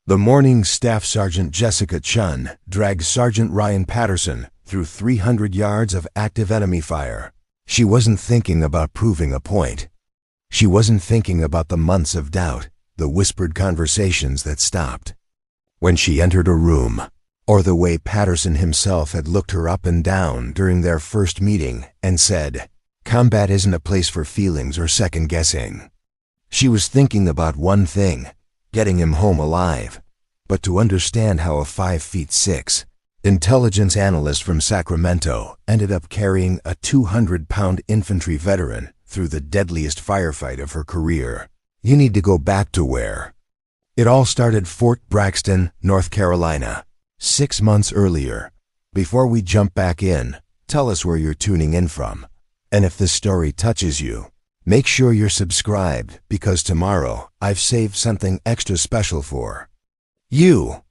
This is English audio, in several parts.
The morning Staff Sergeant Jessica Chen dragged Sergeant Ryan Patterson through 300 yards of active enemy fire. She wasn't thinking about proving a point. She wasn't thinking about the months of doubt, the whispered conversations that stopped when she entered a room, or the way Patterson himself had looked her up and down during their first meeting and said, "Combat isn't a place for feelings or second-guessing." She was thinking about one thing: getting him home alive. But to understand how a 5'6" intelligence analyst from Sacramento ended up carrying a 200-pound infantry veteran through the deadliest firefight of her career, you need to go back to where it all started: Fort Braxton, North Carolina, 6 months earlier. Before we jump back in, tell us where you're tuning in from. And if this story touches you, make sure you're subscribed, because tomorrow I've saved something extra special for you.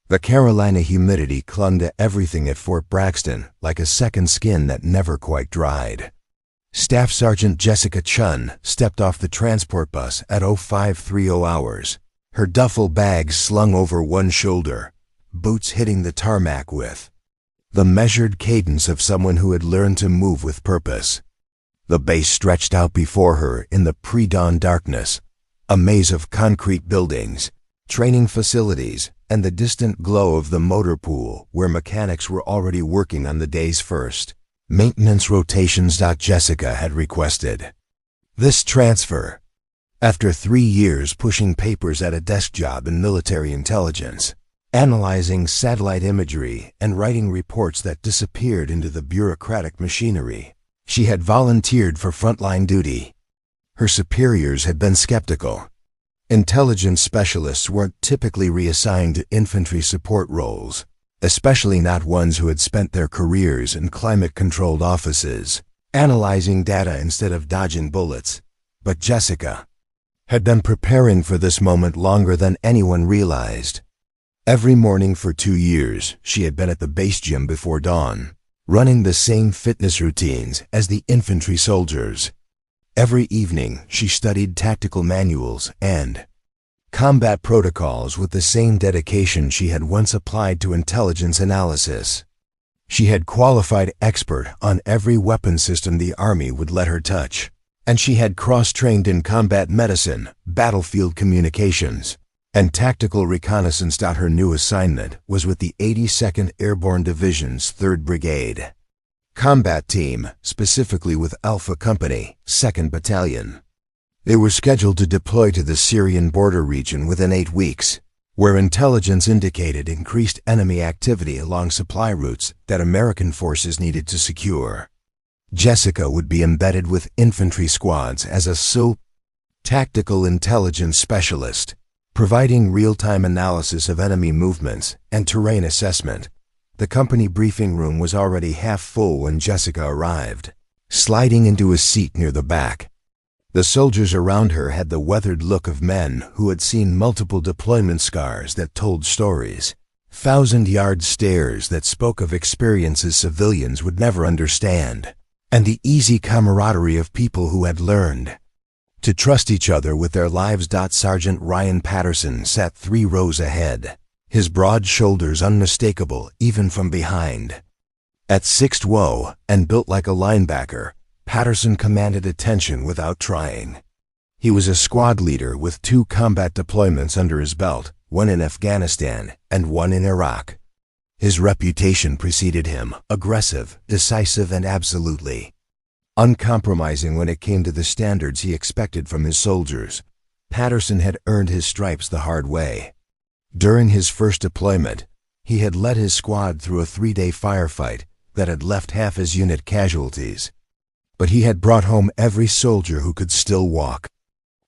The Carolina humidity clung to everything at Fort Braxton like a second skin that never quite dried. Staff Sergeant Jessica Chen stepped off the transport bus at 0530 hours, her duffel bag slung over one shoulder, boots hitting the tarmac with the measured cadence of someone who had learned to move with purpose. The base stretched out before her in the pre-dawn darkness, a maze of concrete buildings, training facilities, and the distant glow of the motor pool where mechanics were already working on the day's first maintenance rotations. Jessica had requested this transfer after 3 years pushing papers at a desk job in military intelligence, analyzing satellite imagery and writing reports that disappeared into the bureaucratic machinery. She had volunteered for frontline duty. Her superiors had been skeptical. Intelligence specialists weren't typically reassigned to infantry support roles, especially not ones who had spent their careers in climate-controlled offices, analyzing data instead of dodging bullets. But Jessica had been preparing for this moment longer than anyone realized. Every morning for 2 years, she had been at the base gym before dawn, running the same fitness routines as the infantry soldiers. Every evening, she studied tactical manuals and combat protocols with the same dedication she had once applied to intelligence analysis. She had qualified expert on every weapon system the Army would let her touch, and she had cross-trained in combat medicine, battlefield communications, and tactical reconnaissance. Her new assignment was with the 82nd Airborne Division's 3rd Brigade Combat Team, specifically with Alpha Company, 2nd Battalion. They were scheduled to deploy to the Syrian border region within 8 weeks, where intelligence indicated increased enemy activity along supply routes that American forces needed to secure. Jessica would be embedded with infantry squads as a tactical intelligence specialist, providing real-time analysis of enemy movements and terrain assessment. The company briefing room was already half full when Jessica arrived, sliding into a seat near the back. The soldiers around her had the weathered look of men who had seen multiple deployment scars that told stories, 1,000-yard stares that spoke of experiences civilians would never understand, and the easy camaraderie of people who had learned to trust each other with their lives. Sergeant Ryan Patterson sat 3 rows ahead, his broad shoulders unmistakable even from behind. At 6'2" and built like a linebacker, Patterson commanded attention without trying. He was a squad leader with 2 combat deployments under his belt, one in Afghanistan and one in Iraq. His reputation preceded him: aggressive, decisive, and absolutely uncompromising when it came to the standards he expected from his soldiers. Patterson had earned his stripes the hard way. During his first deployment, he had led his squad through a 3-day firefight that had left half his unit casualties. But he had brought home every soldier who could still walk.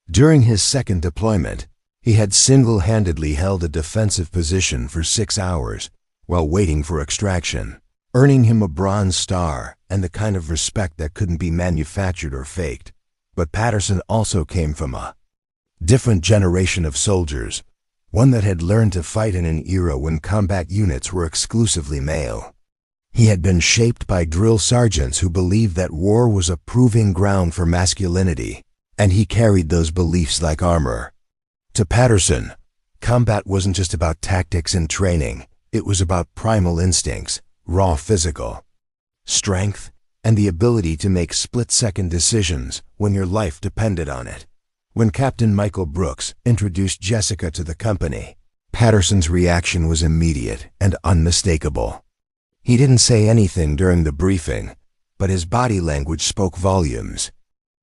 During his second deployment, he had single-handedly held a defensive position for 6 hours while waiting for extraction, earning him a Bronze Star and the kind of respect that couldn't be manufactured or faked. But Patterson also came from a different generation of soldiers, one that had learned to fight in an era when combat units were exclusively male. He had been shaped by drill sergeants who believed that war was a proving ground for masculinity, and he carried those beliefs like armor. To Patterson, Combat wasn't just about tactics and training. It was about primal instincts, raw physical strength, and the ability to make split-second decisions when your life depended on it. When Captain Michael Brooks introduced Jessica to the company, Patterson's reaction was immediate and unmistakable. He didn't say anything during the briefing, but his body language spoke volumes.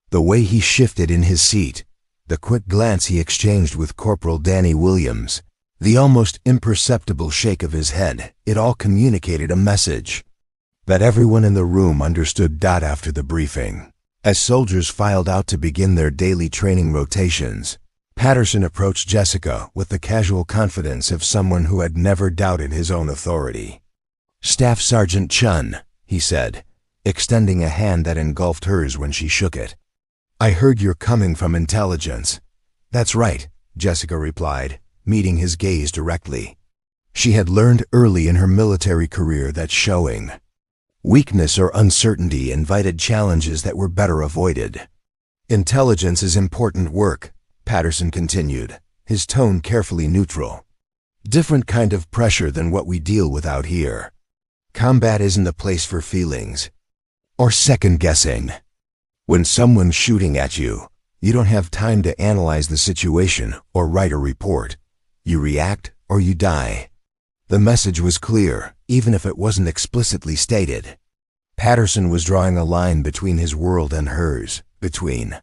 The way he shifted in his seat, the quick glance he exchanged with Corporal Danny Williams, the almost imperceptible shake of his head, it all communicated a message that everyone in the room understood. After the briefing, as soldiers filed out to begin their daily training rotations, Patterson approached Jessica with the casual confidence of someone who had never doubted his own authority. "Staff Sergeant Chen," he said, extending a hand that engulfed hers when she shook it. "I heard you're coming from intelligence." "That's right," Jessica replied, meeting his gaze directly. She had learned early in her military career that showing weakness or uncertainty invited challenges that were better avoided. "Intelligence is important work," Patterson continued, his tone carefully neutral. "Different kind of pressure than what we deal with out here. Combat isn't a place for feelings or second-guessing. When someone's shooting at you, you don't have time to analyze the situation or write a report. You react or you die." The message was clear, even if it wasn't explicitly stated. Patterson was drawing a line between his world and hers, between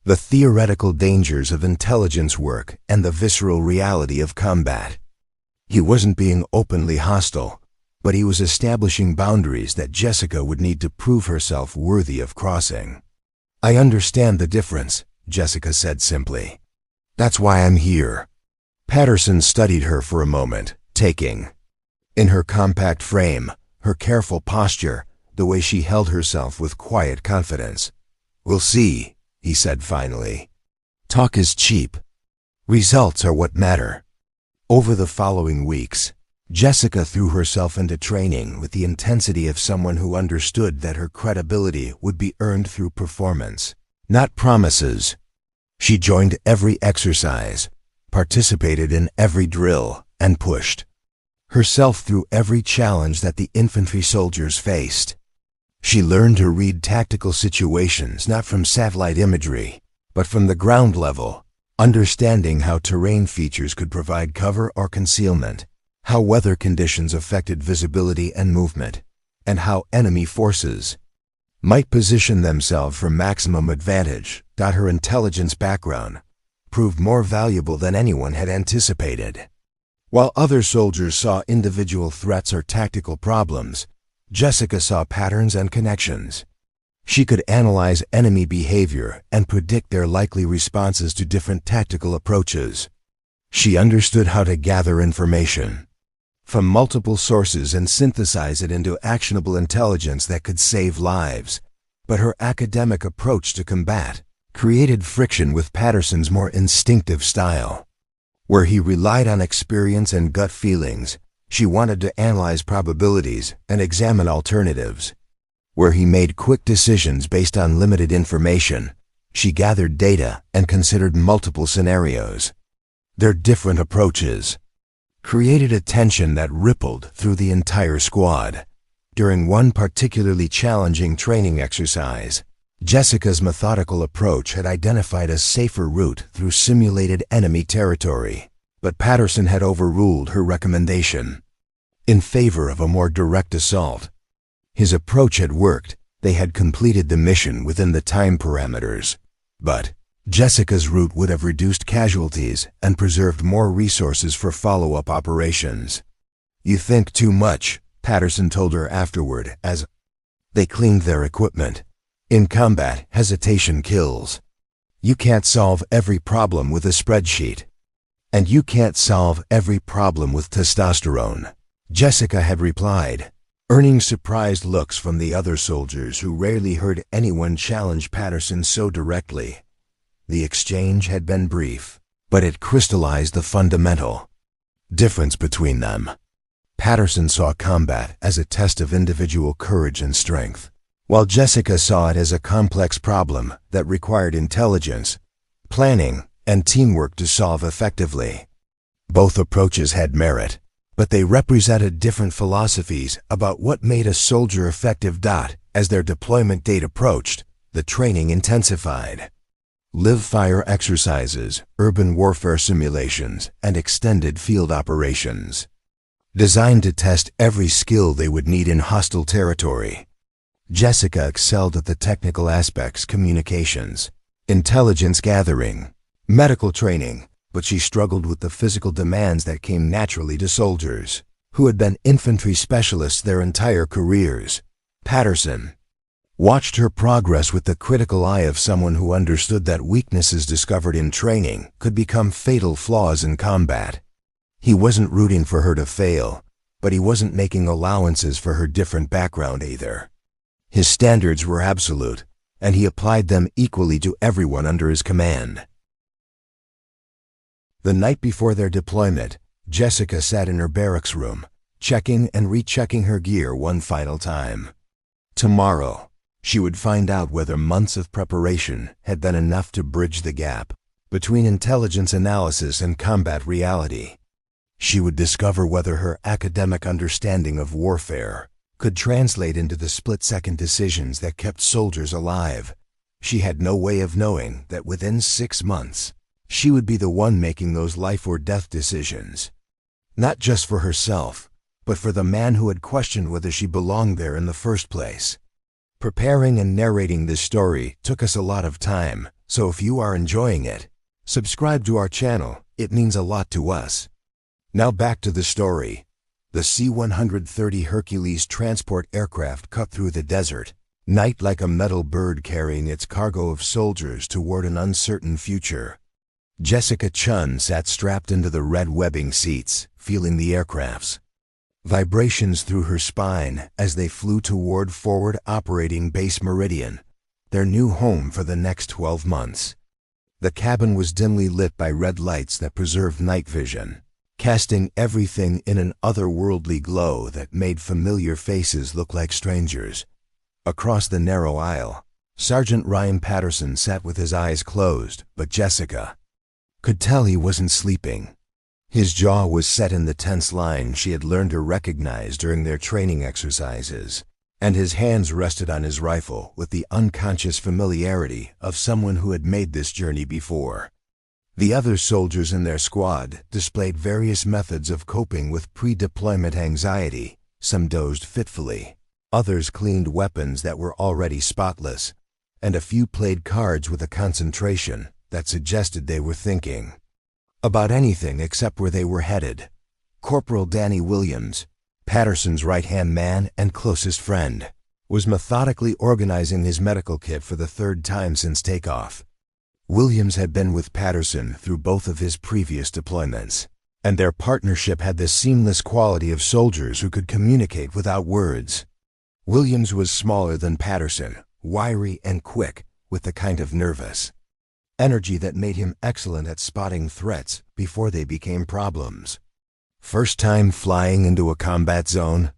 the theoretical dangers of intelligence work and the visceral reality of combat. He wasn't being openly hostile, but he was establishing boundaries that Jessica would need to prove herself worthy of crossing. "I understand the difference," Jessica said simply. "That's why I'm here." Patterson studied her for a moment, taking in her compact frame, her careful posture, the way she held herself with quiet confidence. "We'll see," he said finally. "Talk is cheap. Results are what matter." Over the following weeks, Jessica threw herself into training with the intensity of someone who understood that her credibility would be earned through performance, not promises. She joined every exercise, participated in every drill, and pushed herself through every challenge that the infantry soldiers faced. She learned to read tactical situations not from satellite imagery, but from the ground level, understanding how terrain features could provide cover or concealment, how weather conditions affected visibility and movement, and how enemy forces might position themselves for maximum advantage. Her intelligence background proved more valuable than anyone had anticipated. While other soldiers saw individual threats or tactical problems, Jessica saw patterns and connections. She could analyze enemy behavior and predict their likely responses to different tactical approaches. She understood how to gather information from multiple sources and synthesize it into actionable intelligence that could save lives. But her academic approach to combat created friction with Patterson's more instinctive style. Where he relied on experience and gut feelings, she wanted to analyze probabilities and examine alternatives. Where he made quick decisions based on limited information, she gathered data and considered multiple scenarios. Their different approaches created a tension that rippled through the entire squad. During one particularly challenging training exercise, Jessica's methodical approach had identified a safer route through simulated enemy territory, but Patterson had overruled her recommendation in favor of a more direct assault. His approach had worked. They had completed the mission within the time parameters, but Jessica's route would have reduced casualties and preserved more resources for follow-up operations. "You think too much," Patterson told her afterward as they cleaned their equipment. "In combat, hesitation kills. You can't solve every problem with a spreadsheet. And you can't solve every problem with testosterone." Jessica had replied, earning surprised looks from the other soldiers who rarely heard anyone challenge Patterson so directly. The exchange had been brief, but it crystallized the fundamental difference between them. Patterson saw combat as a test of individual courage and strength, while Jessica saw it as a complex problem that required intelligence, planning, and teamwork to solve effectively. Both approaches had merit, but they represented different philosophies about what made a soldier effective. As their deployment date approached, the training intensified. Live-fire exercises, urban warfare simulations, and extended field operations, designed to test every skill they would need in hostile territory. Jessica excelled at the technical aspects: communications, intelligence gathering, medical training, but she struggled with the physical demands that came naturally to soldiers who had been infantry specialists their entire careers. Patterson watched her progress with the critical eye of someone who understood that weaknesses discovered in training could become fatal flaws in combat. He wasn't rooting for her to fail, but he wasn't making allowances for her different background either. His standards were absolute, and he applied them equally to everyone under his command. The night before their deployment, Jessica sat in her barracks room, checking and rechecking her gear one final time. Tomorrow, she would find out whether months of preparation had been enough to bridge the gap between intelligence analysis and combat reality. She would discover whether her academic understanding of warfare could translate into the split-second decisions that kept soldiers alive. She had no way of knowing that within 6 months, she would be the one making those life-or-death decisions. Not just for herself, but for the man who had questioned whether she belonged there in the first place. Preparing and narrating this story took us a lot of time, so if you are enjoying it, subscribe to our channel. It means a lot to us. Now back to the story. The C-130 Hercules transport aircraft cut through the desert, night like a metal bird carrying its cargo of soldiers toward an uncertain future. Jessica Chen sat strapped into the red webbing seats, feeling the aircraft's vibrations through her spine as they flew toward Forward Operating Base Meridian, their new home for the next 12 months. The cabin was dimly lit by red lights that preserved night vision, casting everything in an otherworldly glow that made familiar faces look like strangers. Across the narrow aisle, Sergeant Ryan Patterson sat with his eyes closed, but Jessica could tell he wasn't sleeping. His jaw was set in the tense line she had learned to recognize during their training exercises, and his hands rested on his rifle with the unconscious familiarity of someone who had made this journey before. The other soldiers in their squad displayed various methods of coping with pre-deployment anxiety. Some dozed fitfully, others cleaned weapons that were already spotless, and a few played cards with a concentration that suggested they were thinking about anything except where they were headed. Corporal Danny Williams, Patterson's right-hand man and closest friend, was methodically organizing his medical kit for the 3rd time since takeoff. Williams had been with Patterson through both of his previous deployments, and their partnership had the seamless quality of soldiers who could communicate without words. Williams was smaller than Patterson, wiry and quick, with the kind of nervous energy that made him excellent at spotting threats before they became problems. "First time flying into a combat zone?"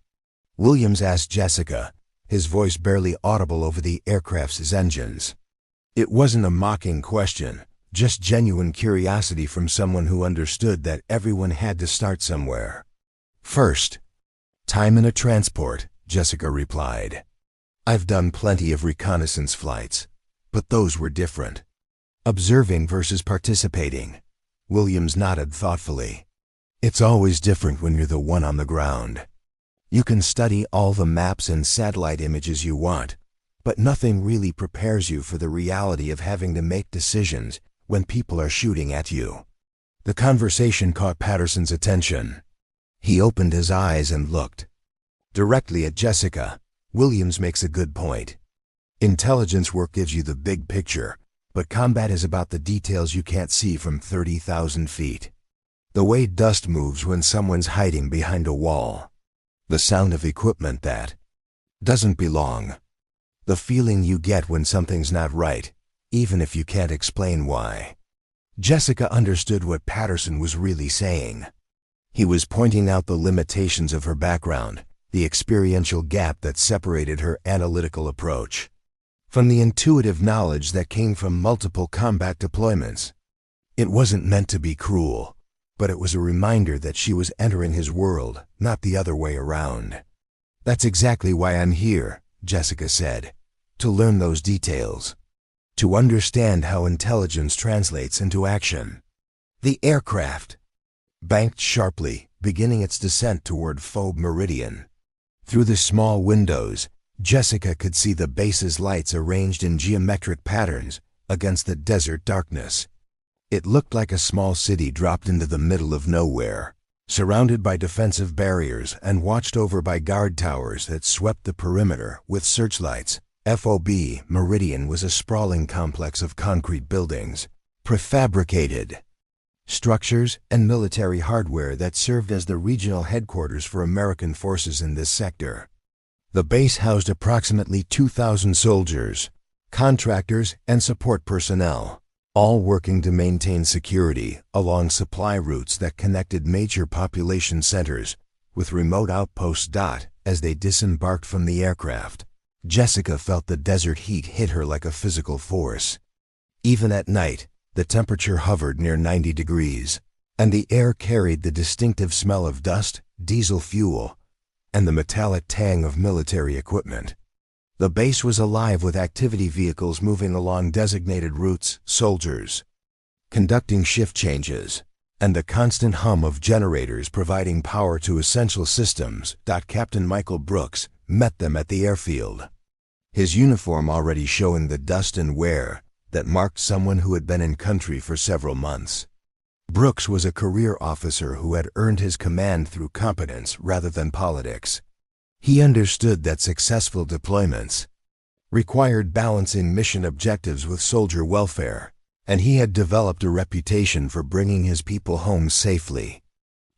Williams asked Jessica, his voice barely audible over the aircraft's engines. It wasn't a mocking question, just genuine curiosity from someone who understood that everyone had to start somewhere. "First time in a transport," Jessica replied. "I've done plenty of reconnaissance flights, but those were different." "Observing versus participating," Williams nodded thoughtfully. "It's always different when you're the one on the ground. You can study all the maps and satellite images you want, but nothing really prepares you for the reality of having to make decisions when people are shooting at you." The conversation caught Patterson's attention. He opened his eyes and looked directly at Jessica. "Williams makes a good point. Intelligence work gives you the big picture, but combat is about the details you can't see from 30,000 feet. The way dust moves when someone's hiding behind a wall. The sound of equipment that doesn't belong. The feeling you get when something's not right, even if you can't explain why." Jessica understood what Patterson was really saying. He was pointing out the limitations of her background, the experiential gap that separated her analytical approach from the intuitive knowledge that came from multiple combat deployments. It wasn't meant to be cruel. but it was a reminder that she was entering his world, not the other way around. "That's exactly why I'm here," Jessica said. "To learn those details. To understand how intelligence translates into action." The aircraft banked sharply, beginning its descent toward Phobe Meridian. Through the small windows, Jessica could see the base's lights arranged in geometric patterns against the desert darkness. It looked like a small city dropped into the middle of nowhere, surrounded by defensive barriers and watched over by guard towers that swept the perimeter with searchlights. Phobe Meridian was a sprawling complex of concrete buildings, prefabricated structures, and military hardware that served as the regional headquarters for American forces in this sector. The base housed approximately 2,000 soldiers, contractors, and support personnel, all working to maintain security along supply routes that connected major population centers with remote outposts. As they disembarked from the aircraft, Jessica felt the desert heat hit her like a physical force. Even at night, the temperature hovered near 90 degrees, and the air carried the distinctive smell of dust, diesel fuel, and the metallic tang of military equipment. The base was alive with activity vehicles moving along designated routes, soldiers conducting shift changes, and the constant hum of generators providing power to essential systems. Captain Michael Brooks met them at the airfield, his uniform already showing the dust and wear that marked someone who had been in country for several months. Brooks was a career officer who had earned his command through competence rather than politics. He understood that successful deployments required balancing mission objectives with soldier welfare, and he had developed a reputation for bringing his people home safely.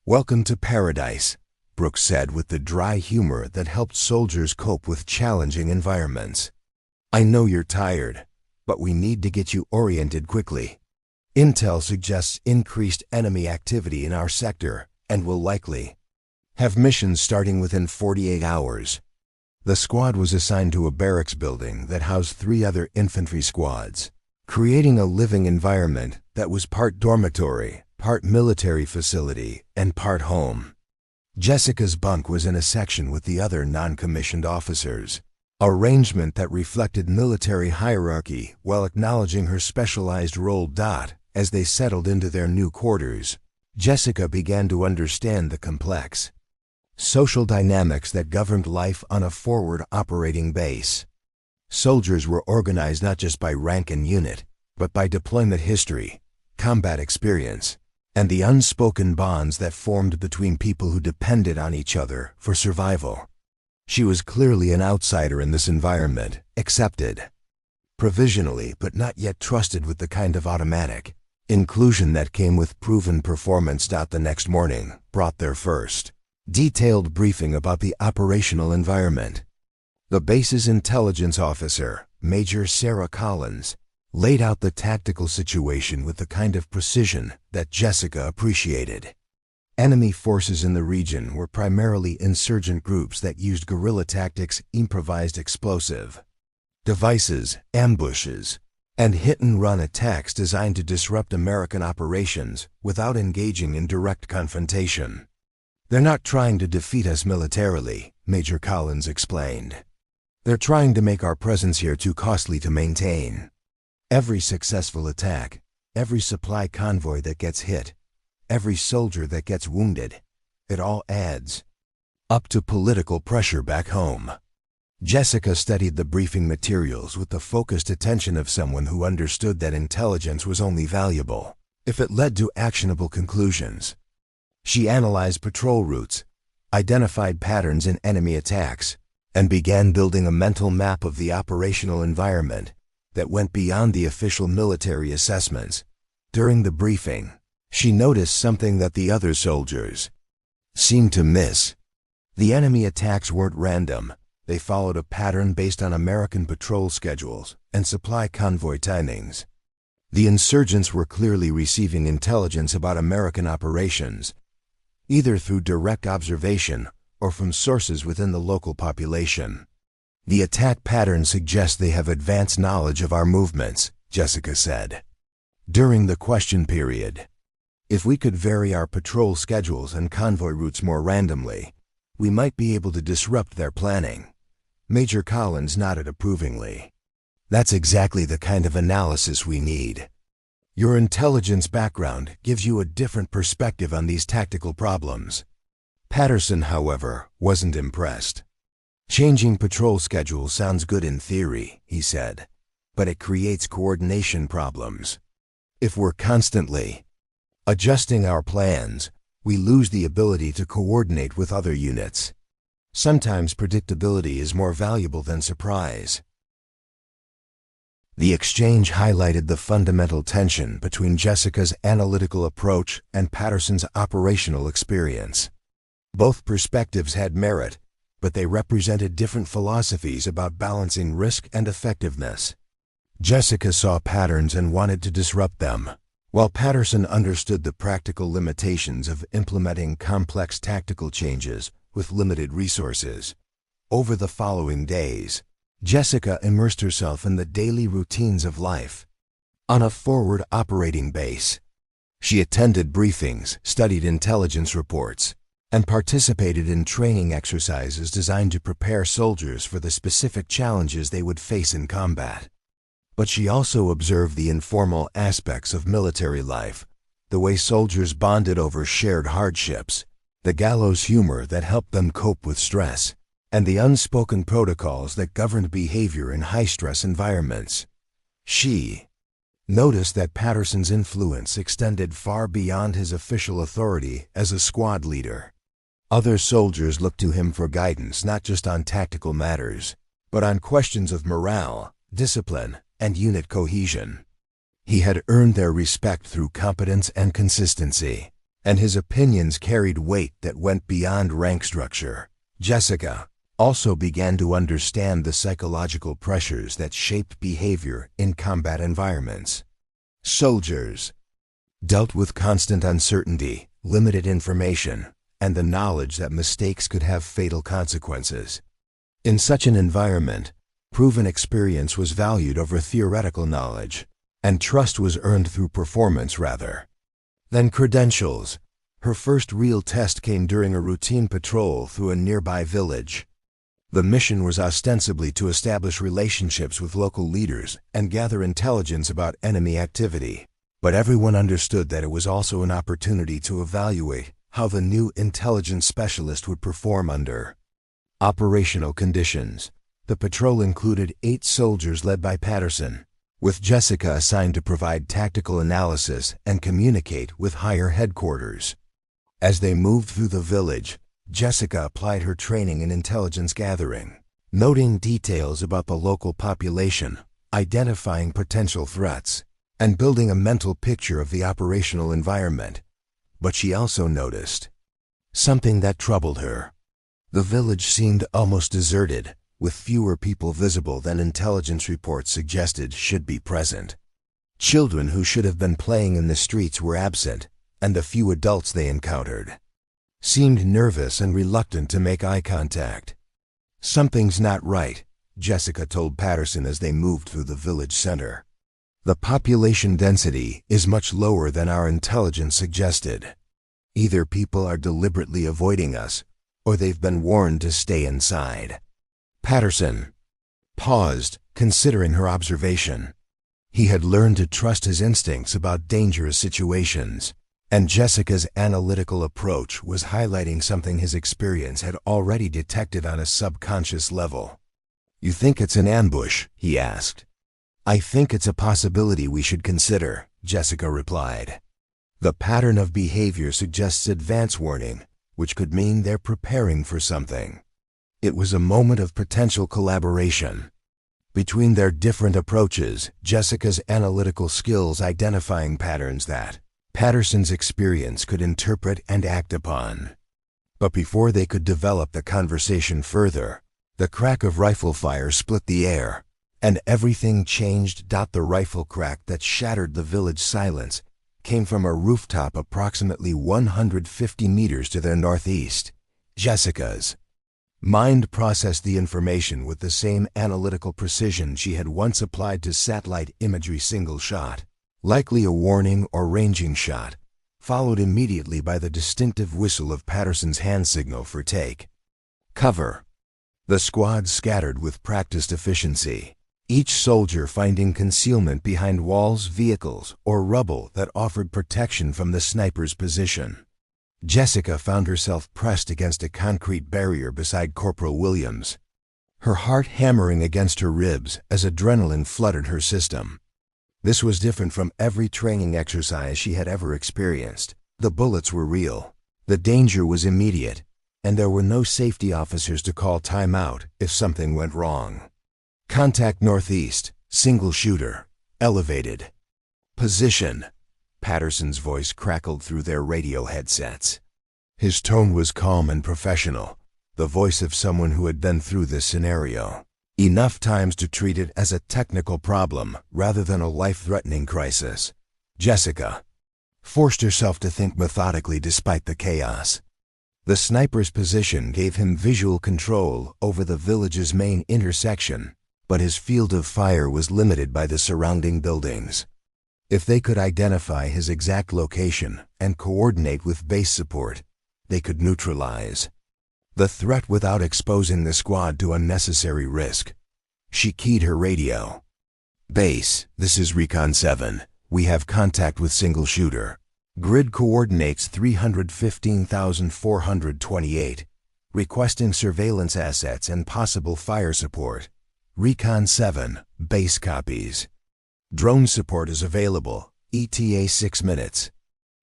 "Welcome to paradise," Brooks said with the dry humor that helped soldiers cope with challenging environments. "I know you're tired, but we need to get you oriented quickly. Intel suggests increased enemy activity in our sector and will likely have missions starting within 48 hours. The squad was assigned to a barracks building that housed 3 other infantry squads, creating a living environment that was part dormitory, part military facility, and part home. Jessica's bunk was in a section with the other non-commissioned officers, arrangement that reflected military hierarchy while acknowledging her specialized role. As they settled into their new quarters, Jessica began to understand the complex social dynamics that governed life on a forward operating base. Soldiers were organized not just by rank and unit, but by deployment history, combat experience, and the unspoken bonds that formed between people who depended on each other for survival. She was clearly an outsider in this environment, accepted provisionally but not yet trusted with the kind of automatic inclusion that came with proven performance. The next morning brought their first detailed briefing about the operational environment. The base's intelligence officer, Major Sarah Collins, laid out the tactical situation with the kind of precision that Jessica appreciated. Enemy forces in the region were primarily insurgent groups that used guerrilla tactics, improvised explosive devices, ambushes, and hit-and-run attacks designed to disrupt American operations without engaging in direct confrontation. "They're not trying to defeat us militarily," Major Collins explained. "They're trying to make our presence here too costly to maintain. Every successful attack, every supply convoy that gets hit, every soldier that gets wounded, it all adds up to political pressure back home." Jessica studied the briefing materials with the focused attention of someone who understood that intelligence was only valuable if it led to actionable conclusions. She analyzed patrol routes, identified patterns in enemy attacks, and began building a mental map of the operational environment that went beyond the official military assessments. During the briefing, she noticed something that the other soldiers seemed to miss. The enemy attacks weren't random. They followed a pattern based on American patrol schedules and supply convoy timings. The insurgents were clearly receiving intelligence about American operations, either through direct observation or from sources within the local population. "The attack pattern suggests they have advanced knowledge of our movements," Jessica said. During the question period, If we could vary our patrol schedules and convoy routes more randomly, we might be able to disrupt their planning. Major Collins nodded approvingly. That's exactly the kind of analysis we need. Your intelligence background gives you a different perspective on these tactical problems. Patterson, however, wasn't impressed. Changing patrol schedules sounds good in theory, he said, but it creates coordination problems. If we're constantly adjusting our plans, we lose the ability to coordinate with other units. Sometimes predictability is more valuable than surprise. The exchange highlighted the fundamental tension between Jessica's analytical approach and Patterson's operational experience. Both perspectives had merit, but they represented different philosophies about balancing risk and effectiveness. Jessica saw patterns and wanted to disrupt them, while Patterson understood the practical limitations of implementing complex tactical changes with limited resources. Over the following days, Jessica immersed herself in the daily routines of life. On a forward operating base, she attended briefings, studied intelligence reports, and participated in training exercises designed to prepare soldiers for the specific challenges they would face in combat. But she also observed the informal aspects of military life, the way soldiers bonded over shared hardships, the gallows humor that helped them cope with stress, and the unspoken protocols that governed behavior in high-stress environments. She noticed that Patterson's influence extended far beyond his official authority as a squad leader. Other soldiers looked to him for guidance not just on tactical matters, but on questions of morale, discipline, and unit cohesion. He had earned their respect through competence and consistency, and his opinions carried weight that went beyond rank structure. Jessica also began to understand the psychological pressures that shaped behavior in combat environments. Soldiers dealt with constant uncertainty, limited information, and the knowledge that mistakes could have fatal consequences. In such an environment, proven experience was valued over theoretical knowledge, and trust was earned through performance rather than credentials. Her first real test came during a routine patrol through a nearby village. The mission was ostensibly to establish relationships with local leaders and gather intelligence about enemy activity, but everyone understood that it was also an opportunity to evaluate how the new intelligence specialist would perform under operational conditions. The patrol included 8 soldiers led by Patterson, with Jessica assigned to provide tactical analysis and communicate with higher headquarters. As they moved through the village, Jessica applied her training in intelligence gathering, noting details about the local population, identifying potential threats, and building a mental picture of the operational environment. But she also noticed something that troubled her. The village seemed almost deserted, with fewer people visible than intelligence reports suggested should be present. Children who should have been playing in the streets were absent, and the few adults they encountered seemed nervous and reluctant to make eye contact. Something's not right, Jessica told Patterson as they moved through the village center. The population density is much lower than our intelligence suggested. Either people are deliberately avoiding us, or they've been warned to stay inside. Patterson paused, considering her observation. He had learned to trust his instincts about dangerous situations, and Jessica's analytical approach was highlighting something his experience had already detected on a subconscious level. "You think it's an ambush?" he asked. "I think it's a possibility we should consider," Jessica replied. The pattern of behavior suggests advance warning, which could mean they're preparing for something. It was a moment of potential collaboration. Between their different approaches, Jessica's analytical skills identifying patterns that Patterson's experience could interpret and act upon. But before they could develop the conversation further, the crack of rifle fire split the air, and everything changed. The rifle crack that shattered the village silence came from a rooftop approximately 150 meters to their northeast. Jessica's mind processed the information with the same analytical precision she had once applied to satellite imagery single shot, likely a warning or ranging shot, followed immediately by the distinctive whistle of Patterson's hand signal for take. Cover. The squad scattered with practiced efficiency, each soldier finding concealment behind walls, vehicles, or rubble that offered protection from the sniper's position. Jessica found herself pressed against a concrete barrier beside Corporal Williams, her heart hammering against her ribs as adrenaline flooded her system. This was different from every training exercise she had ever experienced. The bullets were real, the danger was immediate, and there were no safety officers to call timeout if something went wrong. Contact northeast, single shooter, elevated. Position. Patterson's voice crackled through their radio headsets. His tone was calm and professional, the voice of someone who had been through this scenario enough times to treat it as a technical problem rather than a life-threatening crisis. Jessica forced herself to think methodically despite the chaos. The sniper's position gave him visual control over the village's main intersection, but his field of fire was limited by the surrounding buildings. If they could identify his exact location and coordinate with base support, they could neutralize the threat without exposing the squad to unnecessary risk. She keyed her radio. Base, this is Recon 7. We have contact with single shooter. Grid coordinates 315,428. Requesting surveillance assets and possible fire support. Recon 7, base copies. Drone support is available, ETA 6 minutes.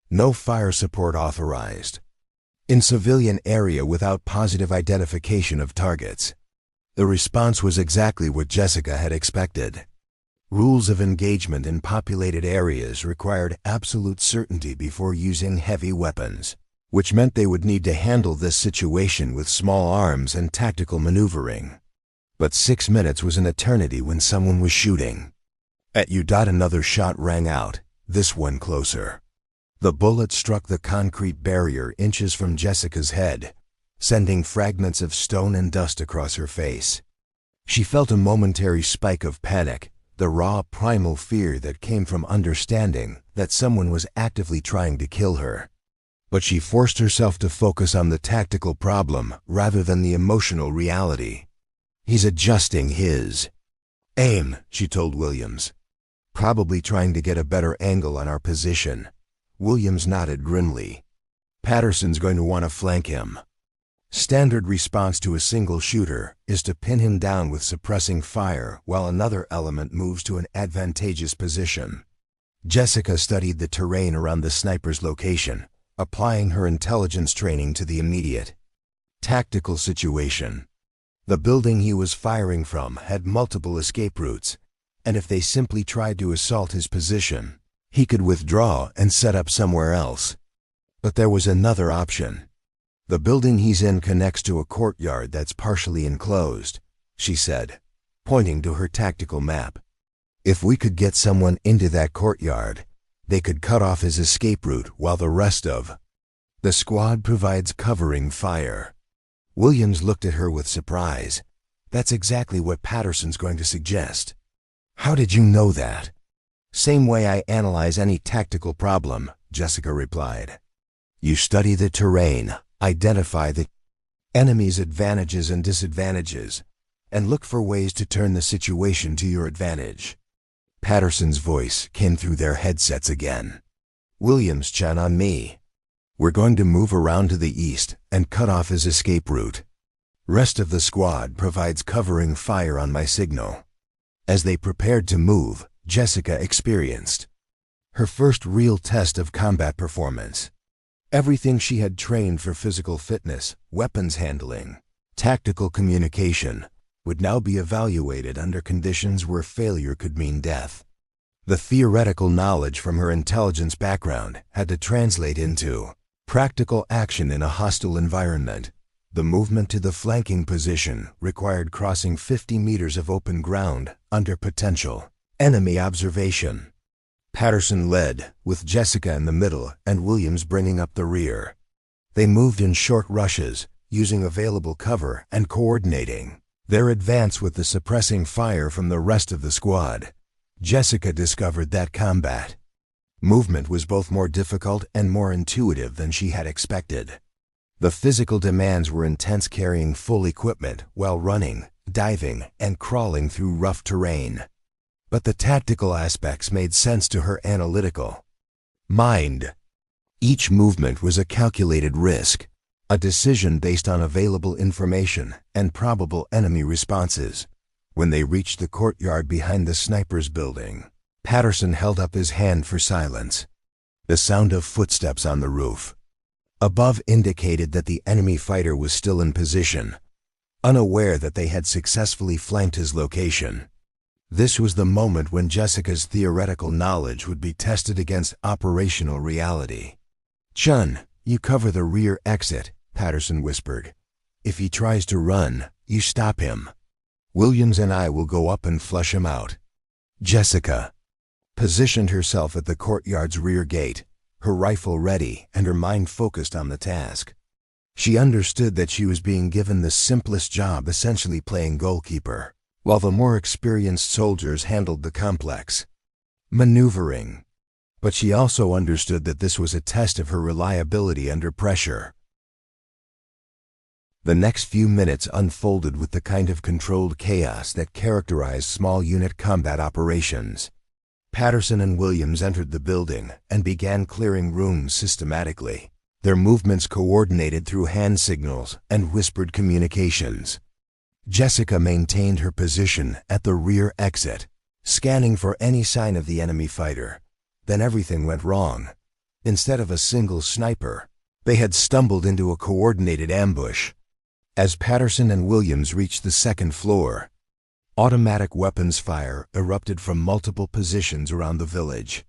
No fire support authorized. In civilian area without positive identification of targets. The response was exactly what Jessica had expected. Rules of engagement in populated areas required absolute certainty before using heavy weapons, which meant they would need to handle this situation with small arms and tactical maneuvering. But 6 minutes was an eternity when someone was shooting. At you. Another shot rang out, this one closer. The bullet struck the concrete barrier inches from Jessica's head, sending fragments of stone and dust across her face. She felt a momentary spike of panic, the raw primal fear that came from understanding that someone was actively trying to kill her. But she forced herself to focus on the tactical problem rather than the emotional reality. He's adjusting his aim, she told Williams. Probably trying to get a better angle on our position. Williams nodded grimly. Patterson's going to want to flank him. Standard response to a single shooter is to pin him down with suppressing fire while another element moves to an advantageous position. Jessica studied the terrain around the sniper's location, applying her intelligence training to the immediate tactical situation. The building he was firing from had multiple escape routes, and if they simply tried to assault his position, he could withdraw and set up somewhere else. But there was another option. The building he's in connects to a courtyard that's partially enclosed, she said, pointing to her tactical map. If we could get someone into that courtyard, they could cut off his escape route while the rest of the squad provides covering fire. Williams looked at her with surprise. That's exactly what Patterson's going to suggest. How did you know that? Same way I analyze any tactical problem, Jessica replied. You study the terrain, identify the enemy's advantages and disadvantages, and look for ways to turn the situation to your advantage. Patterson's voice came through their headsets again. Williams, Chen on me. We're going to move around to the east and cut off his escape route. Rest of the squad provides covering fire on my signal. As they prepared to move, Jessica experienced her first real test of combat performance. Everything she had trained for physical fitness, weapons handling, tactical communication, would now be evaluated under conditions where failure could mean death. The theoretical knowledge from her intelligence background had to translate into practical action in a hostile environment. The movement to the flanking position required crossing 50 meters of open ground under potential enemy observation. Patterson led, with Jessica in the middle and Williams bringing up the rear. They moved in short rushes, using available cover and coordinating their advance with the suppressing fire from the rest of the squad. Jessica discovered that combat Movement was both more difficult and more intuitive than she had expected. The physical demands were intense, carrying full equipment while running, diving, and crawling through rough terrain. But the tactical aspects made sense to her analytical mind. Each movement was a calculated risk, a decision based on available information and probable enemy responses. When they reached the courtyard behind the sniper's building, Patterson held up his hand for silence. The sound of footsteps on the roof above indicated that the enemy fighter was still in position, unaware that they had successfully flanked his location. This was the moment when Jessica's theoretical knowledge would be tested against operational reality. "Chen, you cover the rear exit," Patterson whispered. "If he tries to run, you stop him. Williams and I will go up and flush him out." Jessica positioned herself at the courtyard's rear gate, her rifle ready and her mind focused on the task. She understood that she was being given the simplest job, essentially playing goalkeeper, while the more experienced soldiers handled the complex maneuvering. But she also understood that this was a test of her reliability under pressure. The next few minutes unfolded with the kind of controlled chaos that characterized small unit combat operations. Patterson and Williams entered the building and began clearing rooms systematically, their movements coordinated through hand signals and whispered communications. Jessica maintained her position at the rear exit, scanning for any sign of the enemy fighter. Then everything went wrong. Instead of a single sniper, they had stumbled into a coordinated ambush. As Patterson and Williams reached the second floor, automatic weapons fire erupted from multiple positions around the village.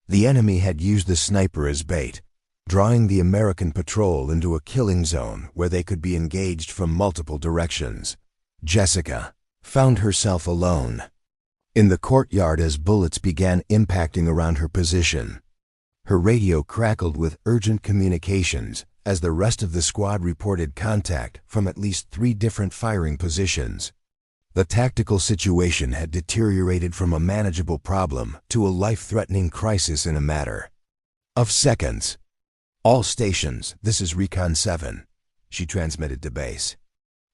The enemy had used the sniper as bait, drawing the American patrol into a killing zone where they could be engaged from multiple directions. Jessica found herself alone in the courtyard as bullets began impacting around her position. Her radio crackled with urgent communications as the rest of the squad reported contact from at least 3 different firing positions. The tactical situation had deteriorated from a manageable problem to a life-threatening crisis in a matter of seconds. "All stations, this is Recon 7, she transmitted to base.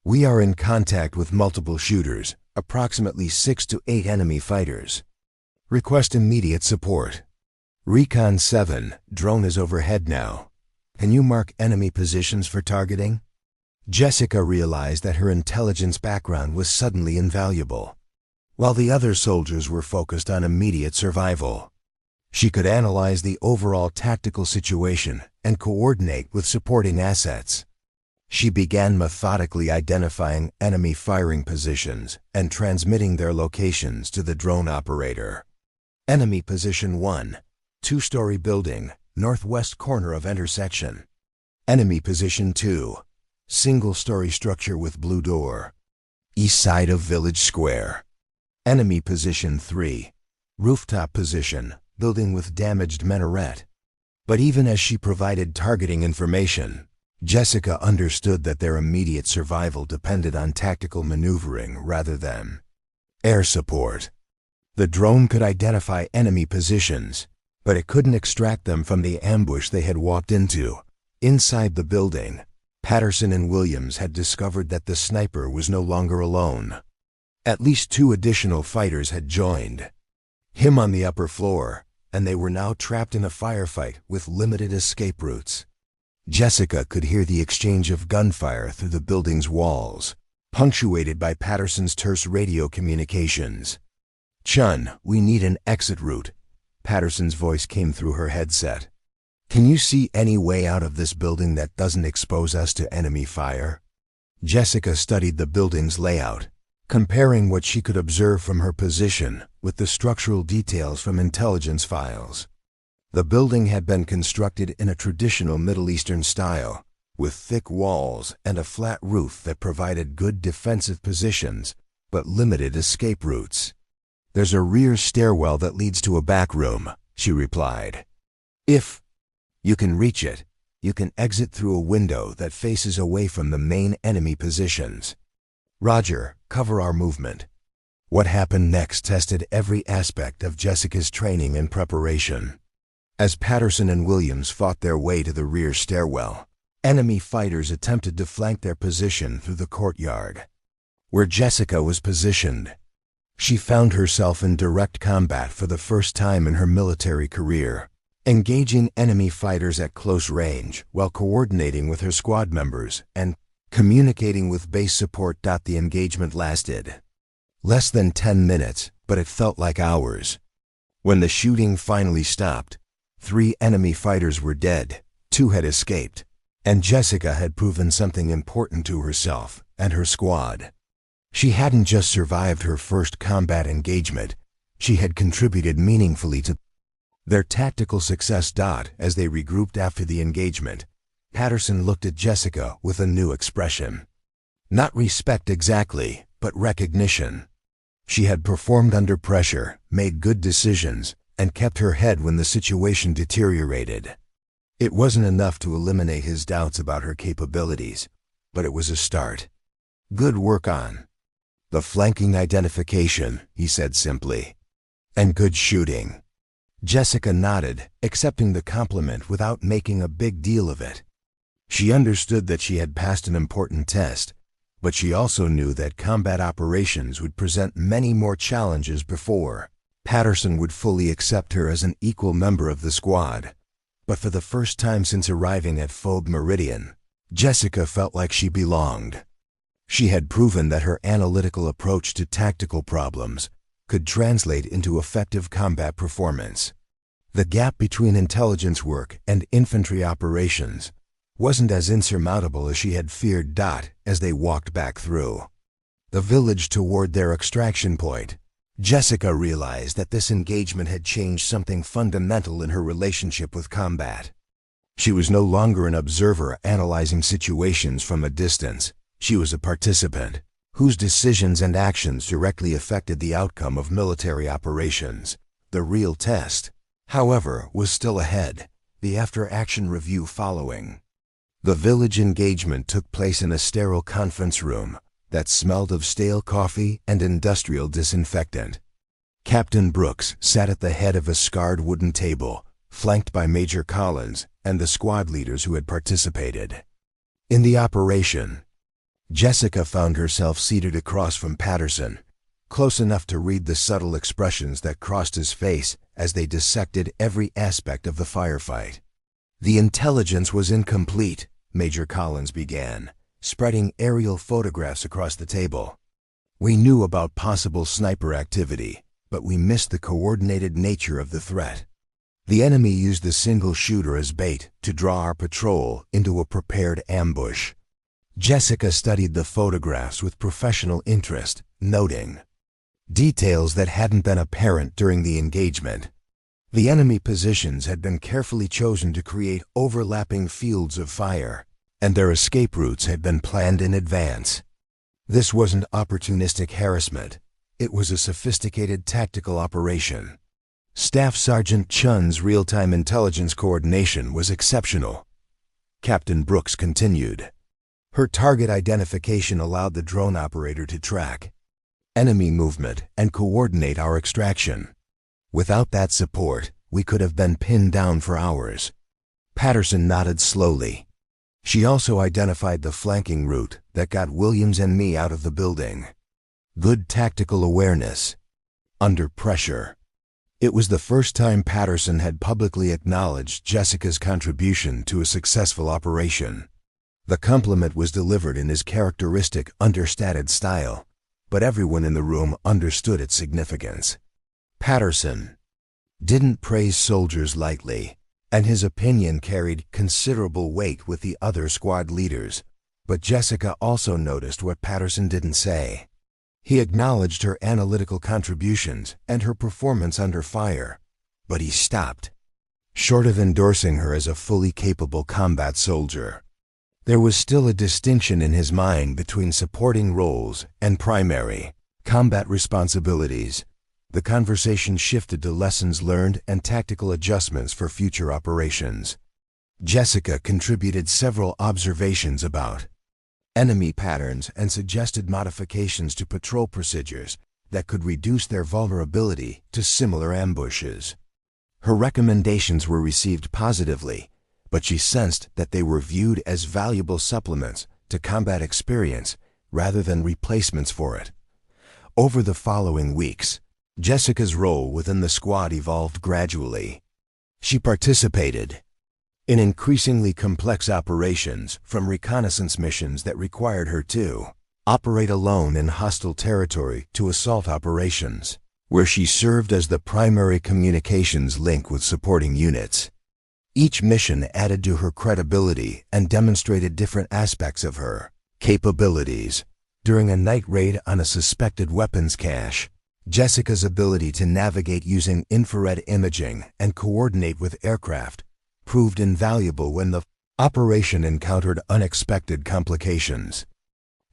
"We are in contact with multiple shooters, approximately 6 to 8 enemy fighters. Request immediate support." "Recon 7, drone is overhead now. Can you mark enemy positions for targeting?" Jessica realized that her intelligence background was suddenly invaluable. While the other soldiers were focused on immediate survival, she could analyze the overall tactical situation and coordinate with supporting assets. She began methodically identifying enemy firing positions and transmitting their locations to the drone operator. "Enemy position 1, 2-story building, northwest corner of intersection. Enemy position 2, single-story structure with blue door, east side of village square. Enemy position 3, rooftop position, building with damaged minaret." But even as she provided targeting information, Jessica understood that their immediate survival depended on tactical maneuvering rather than air support. The drone could identify enemy positions, but it couldn't extract them from the ambush they had walked into. Inside the building, Patterson and Williams had discovered that the sniper was no longer alone. At least 2 additional fighters had joined him on the upper floor, and they were now trapped in a firefight with limited escape routes. Jessica could hear the exchange of gunfire through the building's walls, punctuated by Patterson's terse radio communications. "Chen, we need an exit route," Patterson's voice came through her headset. "Can you see any way out of this building that doesn't expose us to enemy fire?" Jessica studied the building's layout, comparing what she could observe from her position with the structural details from intelligence files. The building had been constructed in a traditional Middle Eastern style, with thick walls and a flat roof that provided good defensive positions but limited escape routes. "There's a rear stairwell that leads to a back room," she replied. "If you can reach it, you can exit through a window that faces away from the main enemy positions." "Roger, cover our movement." What happened next tested every aspect of Jessica's training and preparation. As Patterson and Williams fought their way to the rear stairwell, enemy fighters attempted to flank their position through the courtyard. Where Jessica was positioned, she found herself in direct combat for the first time in her military career, engaging enemy fighters at close range while coordinating with her squad members and communicating with base support. The engagement lasted less than 10 minutes, but it felt like hours. When the shooting finally stopped, 3 enemy fighters were dead, 2 had escaped, and Jessica had proven something important to herself and her squad. She hadn't just survived her first combat engagement, she had contributed meaningfully to their tactical success. As they regrouped after the engagement, Patterson looked at Jessica with a new expression. Not respect exactly, but recognition. She had performed under pressure, made good decisions, and kept her head when the situation deteriorated. It wasn't enough to eliminate his doubts about her capabilities, but it was a start. Good work on the flanking identification, he said simply. And good shooting. Jessica nodded, accepting the compliment without making a big deal of it. She understood that she had passed an important test, but she also knew that combat operations would present many more challenges before Patterson would fully accept her as an equal member of the squad. But for the first time since arriving at Fogue Meridian, Jessica felt like she belonged. She had proven that her analytical approach to tactical problems could translate into effective combat performance. The gap between intelligence work and infantry operations wasn't as insurmountable as she had feared. As they walked back through the village toward their extraction point, Jessica realized that this engagement had changed something fundamental in her relationship with combat. She was no longer an observer analyzing situations from a distance. She was a participant whose decisions and actions directly affected the outcome of military operations. The real test, however, was still ahead, the after-action review following. The village engagement took place in a sterile conference room that smelled of stale coffee and industrial disinfectant. Captain Brooks sat at the head of a scarred wooden table, flanked by Major Collins and the squad leaders who had participated in the operation. Jessica found herself seated across from Patterson, close enough to read the subtle expressions that crossed his face as they dissected every aspect of the firefight. The intelligence was incomplete, Major Collins began, spreading aerial photographs across the table. We knew about possible sniper activity, but we missed the coordinated nature of the threat. The enemy used the single shooter as bait to draw our patrol into a prepared ambush. Jessica studied the photographs with professional interest, noting details that hadn't been apparent during the engagement. The enemy positions had been carefully chosen to create overlapping fields of fire, and their escape routes had been planned in advance. This wasn't opportunistic harassment. It was a sophisticated tactical operation. Staff Sergeant Chen's real-time intelligence coordination was exceptional. Captain Brooks continued. Her target identification allowed the drone operator to track enemy movement and coordinate our extraction. Without that support, we could have been pinned down for hours. Patterson nodded slowly. She also identified the flanking route that got Williams and me out of the building. Good tactical awareness. Under pressure. It was the first time Patterson had publicly acknowledged Jessica's contribution to a successful operation. The compliment was delivered in his characteristic understated style, but everyone in the room understood its significance. Patterson didn't praise soldiers lightly, and his opinion carried considerable weight with the other squad leaders, but Jessica also noticed what Patterson didn't say. He acknowledged her analytical contributions and her performance under fire, but he stopped, short of endorsing her as a fully capable combat soldier. There was still a distinction in his mind between supporting roles and primary combat responsibilities. The conversation shifted to lessons learned and tactical adjustments for future operations. Jessica contributed several observations about enemy patterns and suggested modifications to patrol procedures that could reduce their vulnerability to similar ambushes. Her recommendations were received positively, but she sensed that they were viewed as valuable supplements to combat experience rather than replacements for it. Over the following weeks, Jessica's role within the squad evolved gradually. She participated in increasingly complex operations, from reconnaissance missions that required her to operate alone in hostile territory to assault operations, where she served as the primary communications link with supporting units. Each mission added to her credibility and demonstrated different aspects of her capabilities. During a night raid on a suspected weapons cache, Jessica's ability to navigate using infrared imaging and coordinate with aircraft proved invaluable when the operation encountered unexpected complications.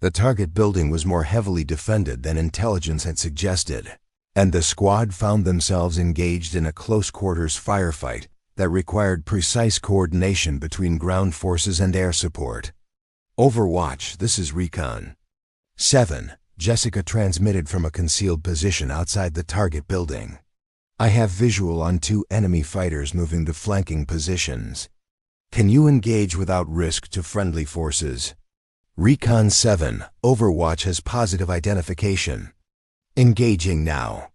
The target building was more heavily defended than intelligence had suggested, and the squad found themselves engaged in a close-quarters firefight that required precise coordination between ground forces and air support. Overwatch, this is Recon 7. Jessica transmitted from a concealed position outside the target building. I have visual on 2 enemy fighters moving to flanking positions. Can you engage without risk to friendly forces? Recon 7. Overwatch has positive identification. Engaging now.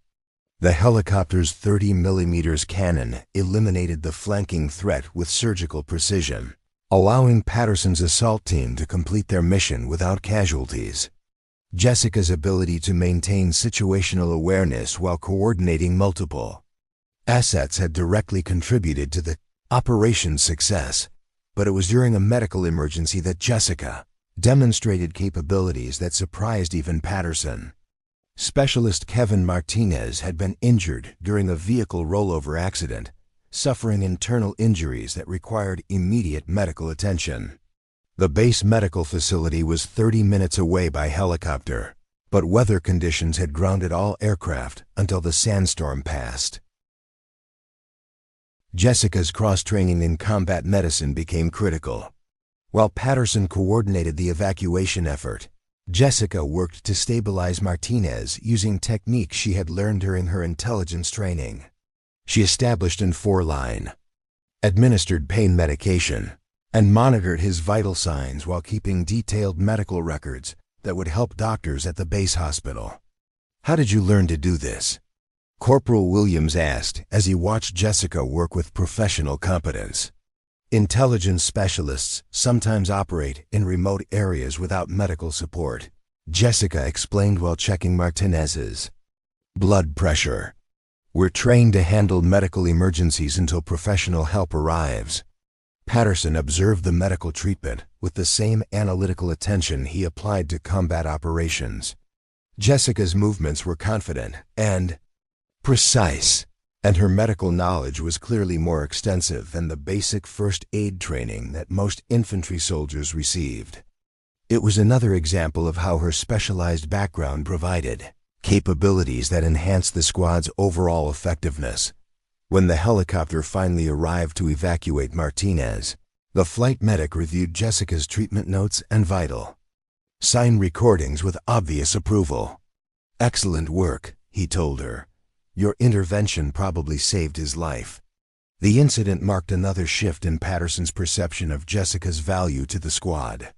The helicopter's 30mm cannon eliminated the flanking threat with surgical precision, allowing Patterson's assault team to complete their mission without casualties. Jessica's ability to maintain situational awareness while coordinating multiple assets had directly contributed to the operation's success, but it was during a medical emergency that Jessica demonstrated capabilities that surprised even Patterson. Specialist Kevin Martinez had been injured during a vehicle rollover accident, suffering internal injuries that required immediate medical attention. The base medical facility was 30 minutes away by helicopter, but weather conditions had grounded all aircraft until the sandstorm passed. Jessica's cross-training in combat medicine became critical. While Patterson coordinated the evacuation effort, Jessica worked to stabilize Martinez using techniques she had learned during her intelligence training. She established an 4-line, administered pain medication, and monitored his vital signs while keeping detailed medical records that would help doctors at the base hospital. How did you learn to do this? Corporal Williams asked as he watched Jessica work with professional competence. Intelligence specialists sometimes operate in remote areas without medical support, Jessica explained while checking Martinez's blood pressure. We're trained to handle medical emergencies until professional help arrives. Patterson observed the medical treatment with the same analytical attention he applied to combat operations. Jessica's movements were confident and precise, and her medical knowledge was clearly more extensive than the basic first aid training that most infantry soldiers received. It was another example of how her specialized background provided capabilities that enhanced the squad's overall effectiveness. When the helicopter finally arrived to evacuate Martinez, the flight medic reviewed Jessica's treatment notes and vital sign recordings with obvious approval. "Excellent work," he told her. "Your intervention probably saved his life." The incident marked another shift in Patterson's perception of Jessica's value to the squad.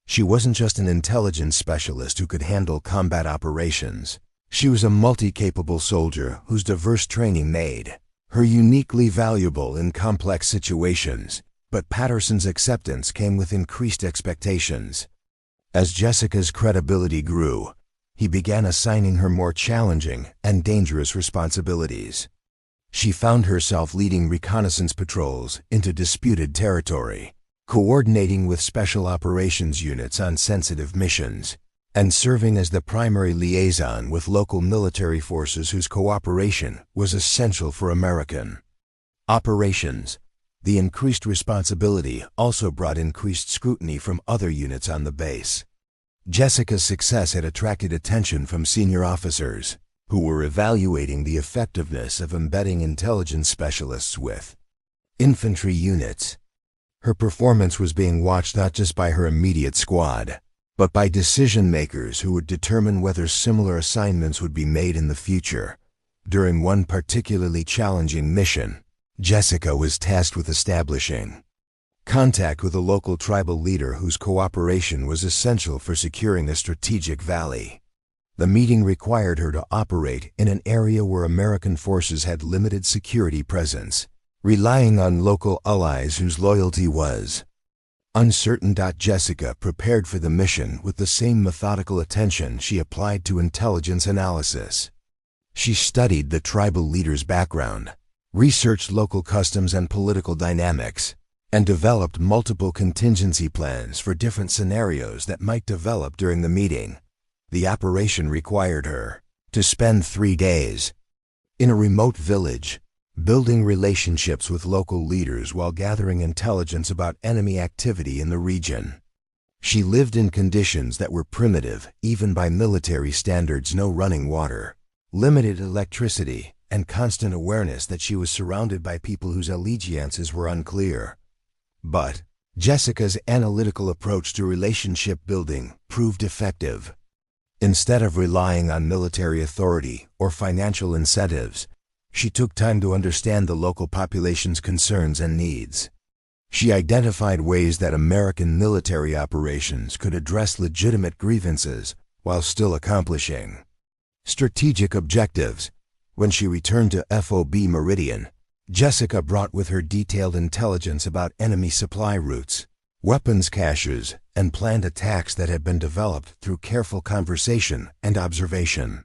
She wasn't just an intelligence specialist who could handle combat operations. She was a multi-capable soldier whose diverse training made her uniquely valuable in complex situations, but Patterson's acceptance came with increased expectations. As Jessica's credibility grew, he began assigning her more challenging and dangerous responsibilities. She found herself leading reconnaissance patrols into disputed territory, coordinating with special operations units on sensitive missions, and serving as the primary liaison with local military forces whose cooperation was essential for American operations. The increased responsibility also brought increased scrutiny from other units on the base. Jessica's success had attracted attention from senior officers, who were evaluating the effectiveness of embedding intelligence specialists with infantry units. Her performance was being watched not just by her immediate squad, but by decision-makers who would determine whether similar assignments would be made in the future. During one particularly challenging mission, Jessica was tasked with establishing contact with a local tribal leader whose cooperation was essential for securing a strategic valley. The meeting required her to operate in an area where American forces had limited security presence, relying on local allies whose loyalty was uncertain. Jessica prepared for the mission with the same methodical attention she applied to intelligence analysis. She studied the tribal leader's background, researched local customs and political dynamics, and developed multiple contingency plans for different scenarios that might develop during the meeting. The operation required her to spend 3 days in a remote village, building relationships with local leaders while gathering intelligence about enemy activity in the region. She lived in conditions that were primitive, even by military standards: no running water, limited electricity, and constant awareness that she was surrounded by people whose allegiances were unclear. But Jessica's analytical approach to relationship building proved effective. Instead of relying on military authority or financial incentives, she took time to understand the local population's concerns and needs. She identified ways that American military operations could address legitimate grievances while still accomplishing strategic objectives. When she returned to FOB Meridian, Jessica brought with her detailed intelligence about enemy supply routes, weapons caches, and planned attacks that had been developed through careful conversation and observation.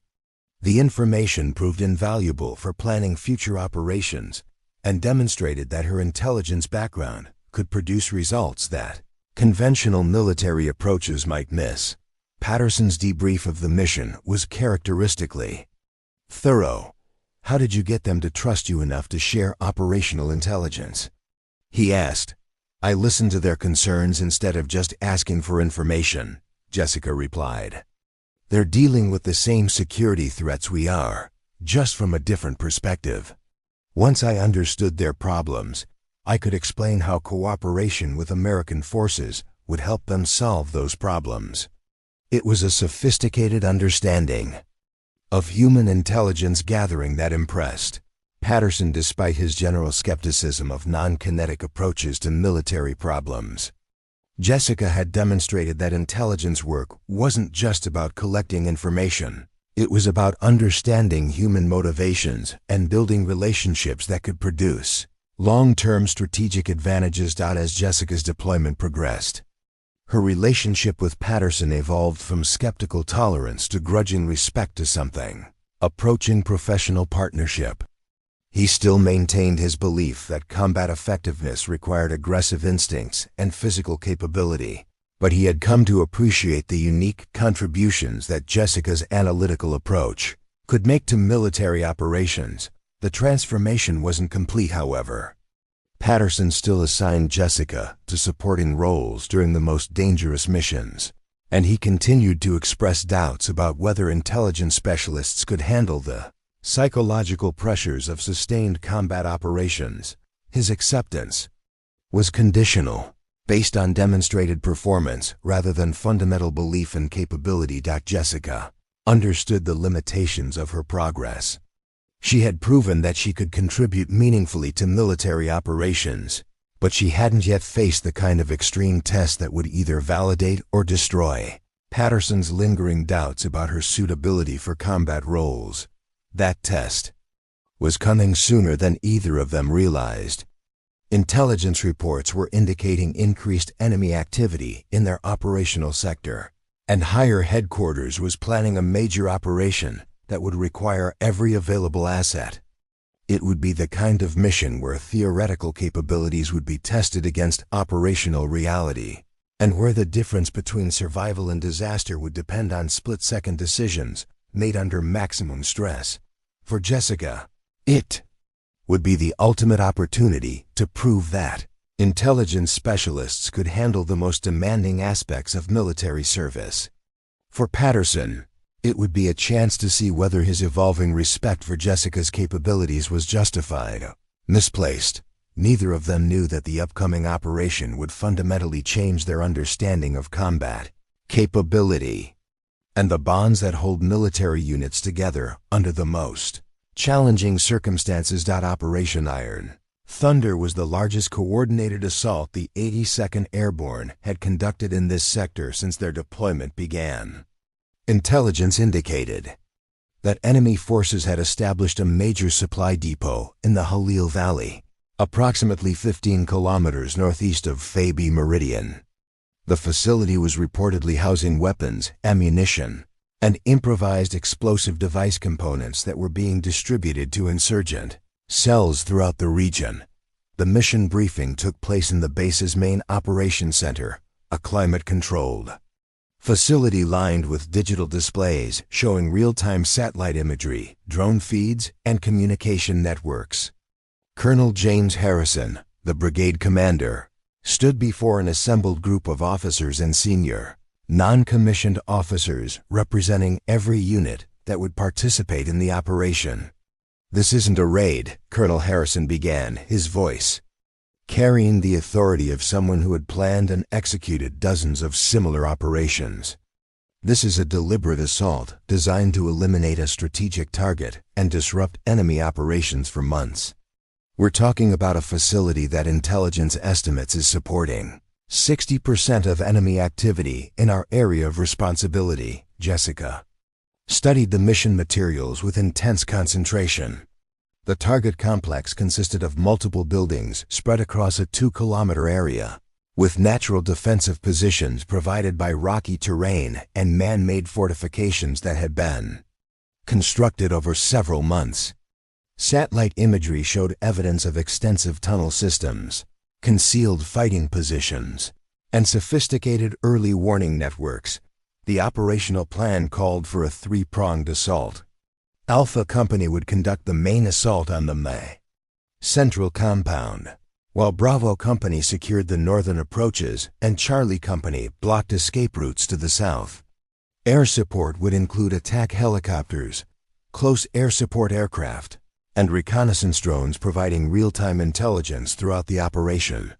The information proved invaluable for planning future operations and demonstrated that her intelligence background could produce results that conventional military approaches might miss. Patterson's debrief of the mission was characteristically thorough. "How did you get them to trust you enough to share operational intelligence?" he asked. "I listened to their concerns instead of just asking for information," Jessica replied. "They're dealing with the same security threats we are, just from a different perspective. Once I understood their problems, I could explain how cooperation with American forces would help them solve those problems." It was a sophisticated understanding of human intelligence gathering that impressed Patterson despite his general skepticism of non-kinetic approaches to military problems. Jessica had demonstrated that intelligence work wasn't just about collecting information. It was about understanding human motivations and building relationships that could produce long-term strategic advantages. As Jessica's deployment progressed, her relationship with Patterson evolved from skeptical tolerance to grudging respect to something approaching professional partnership. He still maintained his belief that combat effectiveness required aggressive instincts and physical capability, but he had come to appreciate the unique contributions that Jessica's analytical approach could make to military operations. The transformation wasn't complete, however. Patterson still assigned Jessica to supporting roles during the most dangerous missions, and he continued to express doubts about whether intelligence specialists could handle the psychological pressures of sustained combat operations. His acceptance was conditional, based on demonstrated performance rather than fundamental belief in capability. Jessica understood the limitations of her progress. She had proven that she could contribute meaningfully to military operations, but she hadn't yet faced the kind of extreme test that would either validate or destroy Patterson's lingering doubts about her suitability for combat roles. That test was coming sooner than either of them realized. Intelligence reports were indicating increased enemy activity in their operational sector, and higher headquarters was planning a major operation that would require every available asset. It would be the kind of mission where theoretical capabilities would be tested against operational reality, and where the difference between survival and disaster would depend on split-second decisions made under maximum stress. For Jessica, it would be the ultimate opportunity to prove that intelligence specialists could handle the most demanding aspects of military service. For Patterson, it would be a chance to see whether his evolving respect for Jessica's capabilities was justified or misplaced. Neither of them knew that the upcoming operation would fundamentally change their understanding of combat capability and the bonds that hold military units together under the most challenging circumstances. Operation Iron Thunder was the largest coordinated assault the 82nd Airborne had conducted in this sector since their deployment began. Intelligence indicated that enemy forces had established a major supply depot in the Halil Valley, approximately 15 kilometers northeast of Fabi Meridian. The facility was reportedly housing weapons, ammunition, and improvised explosive device components that were being distributed to insurgent cells throughout the region. The mission briefing took place in the base's main operations center, a climate-controlled facility lined with digital displays showing real-time satellite imagery, drone feeds, and communication networks. Colonel James Harrison, the brigade commander, stood before an assembled group of officers and senior, non-commissioned officers representing every unit that would participate in the operation. "This isn't a raid," Colonel Harrison began, his voice carrying the authority of someone who had planned and executed dozens of similar operations. "This is a deliberate assault designed to eliminate a strategic target and disrupt enemy operations for months. We're talking about a facility that intelligence estimates is supporting 60% of enemy activity in our area of responsibility." Jessica studied the mission materials with intense concentration. The target complex consisted of multiple buildings spread across a 2-kilometer area, with natural defensive positions provided by rocky terrain and man-made fortifications that had been constructed over several months. Satellite imagery showed evidence of extensive tunnel systems, concealed fighting positions, and sophisticated early warning networks. The operational plan called for a 3-pronged assault. Alpha Company would conduct the main assault on the central compound, while Bravo Company secured the northern approaches and Charlie Company blocked escape routes to the south. Air support would include attack helicopters, close air support aircraft, and reconnaissance drones providing real-time intelligence throughout the operation.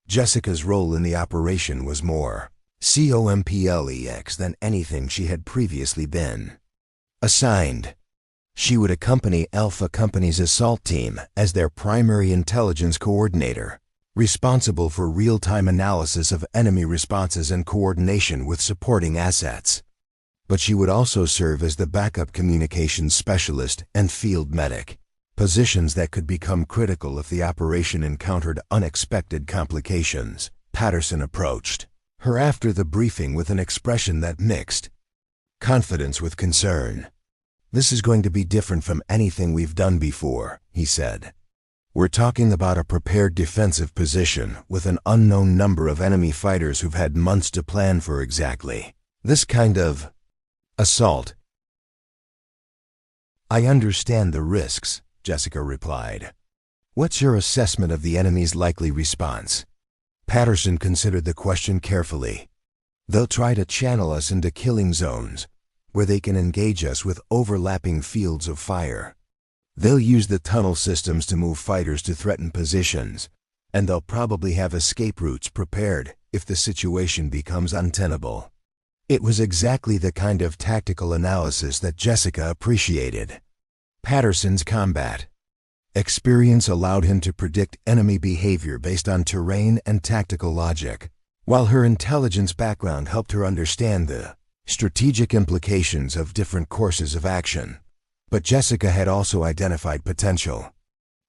Jessica's role in the operation was more complex than anything she had previously been assigned. She would accompany Alpha Company's assault team as their primary intelligence coordinator, responsible for real-time analysis of enemy responses and coordination with supporting assets. But she would also serve as the backup communications specialist and field medic, positions that could become critical if the operation encountered unexpected complications. Patterson approached her after the briefing with an expression that mixed confidence with concern. "This is going to be different from anything we've done before," he said. "We're talking about a prepared defensive position with an unknown number of enemy fighters who've had months to plan for exactly this kind of assault." "I understand the risks," Jessica replied. "What's your assessment of the enemy's likely response?" Patterson considered the question carefully. "They'll try to channel us into killing zones, where they can engage us with overlapping fields of fire. They'll use the tunnel systems to move fighters to threatened positions, and they'll probably have escape routes prepared if the situation becomes untenable." It was exactly the kind of tactical analysis that Jessica appreciated. Patterson's combat experience allowed him to predict enemy behavior based on terrain and tactical logic, while her intelligence background helped her understand the strategic implications of different courses of action. But Jessica had also identified potential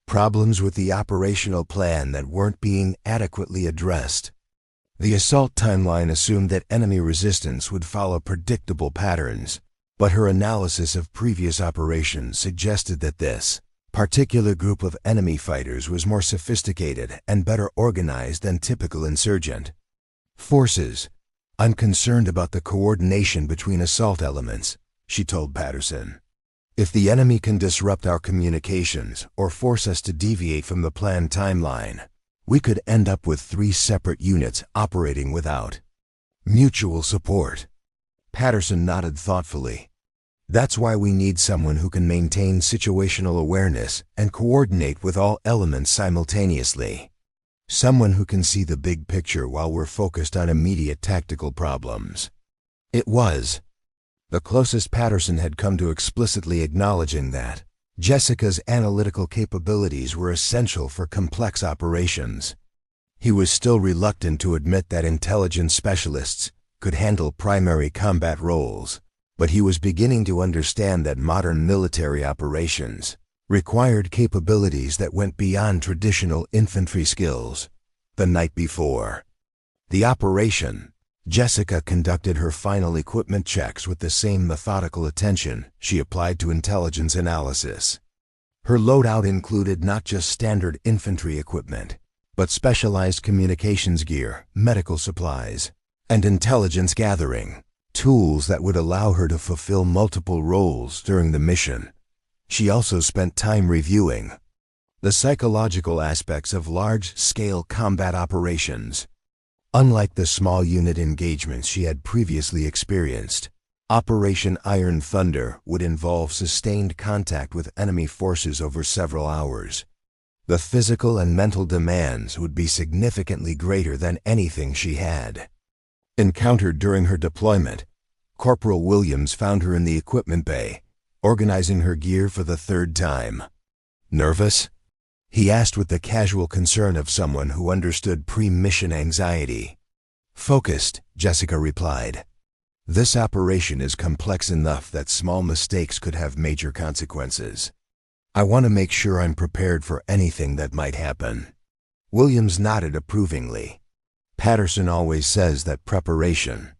problems with the operational plan that weren't being adequately addressed. The assault timeline assumed that enemy resistance would follow predictable patterns, but her analysis of previous operations suggested that this particular group of enemy fighters was more sophisticated and better organized than typical insurgent forces. "I'm concerned about the coordination between assault elements," she told Patterson. "If the enemy can disrupt our communications or force us to deviate from the planned timeline, we could end up with 3 separate units operating without mutual support." Patterson nodded thoughtfully. "That's why we need someone who can maintain situational awareness and coordinate with all elements simultaneously. Someone who can see the big picture while we're focused on immediate tactical problems." It was the closest Patterson had come to explicitly acknowledging that Jessica's analytical capabilities were essential for complex operations. He was still reluctant to admit that intelligence specialists could handle primary combat roles, but he was beginning to understand that modern military operations required capabilities that went beyond traditional infantry skills. The night before the operation, Jessica conducted her final equipment checks with the same methodical attention she applied to intelligence analysis. Her loadout included not just standard infantry equipment, but specialized communications gear, medical supplies, and intelligence gathering, tools that would allow her to fulfill multiple roles during the mission. She also spent time reviewing the psychological aspects of large-scale combat operations. Unlike the small unit engagements she had previously experienced, Operation Iron Thunder would involve sustained contact with enemy forces over several hours. The physical and mental demands would be significantly greater than anything she had encountered during her deployment. Corporal Williams found her in the equipment bay, organizing her gear for the third time. "Nervous?" he asked with the casual concern of someone who understood pre-mission anxiety. "Focused," Jessica replied. "This operation is complex enough that small mistakes could have major consequences. I want to make sure I'm prepared for anything that might happen." Williams nodded approvingly. "Patterson always says that preparation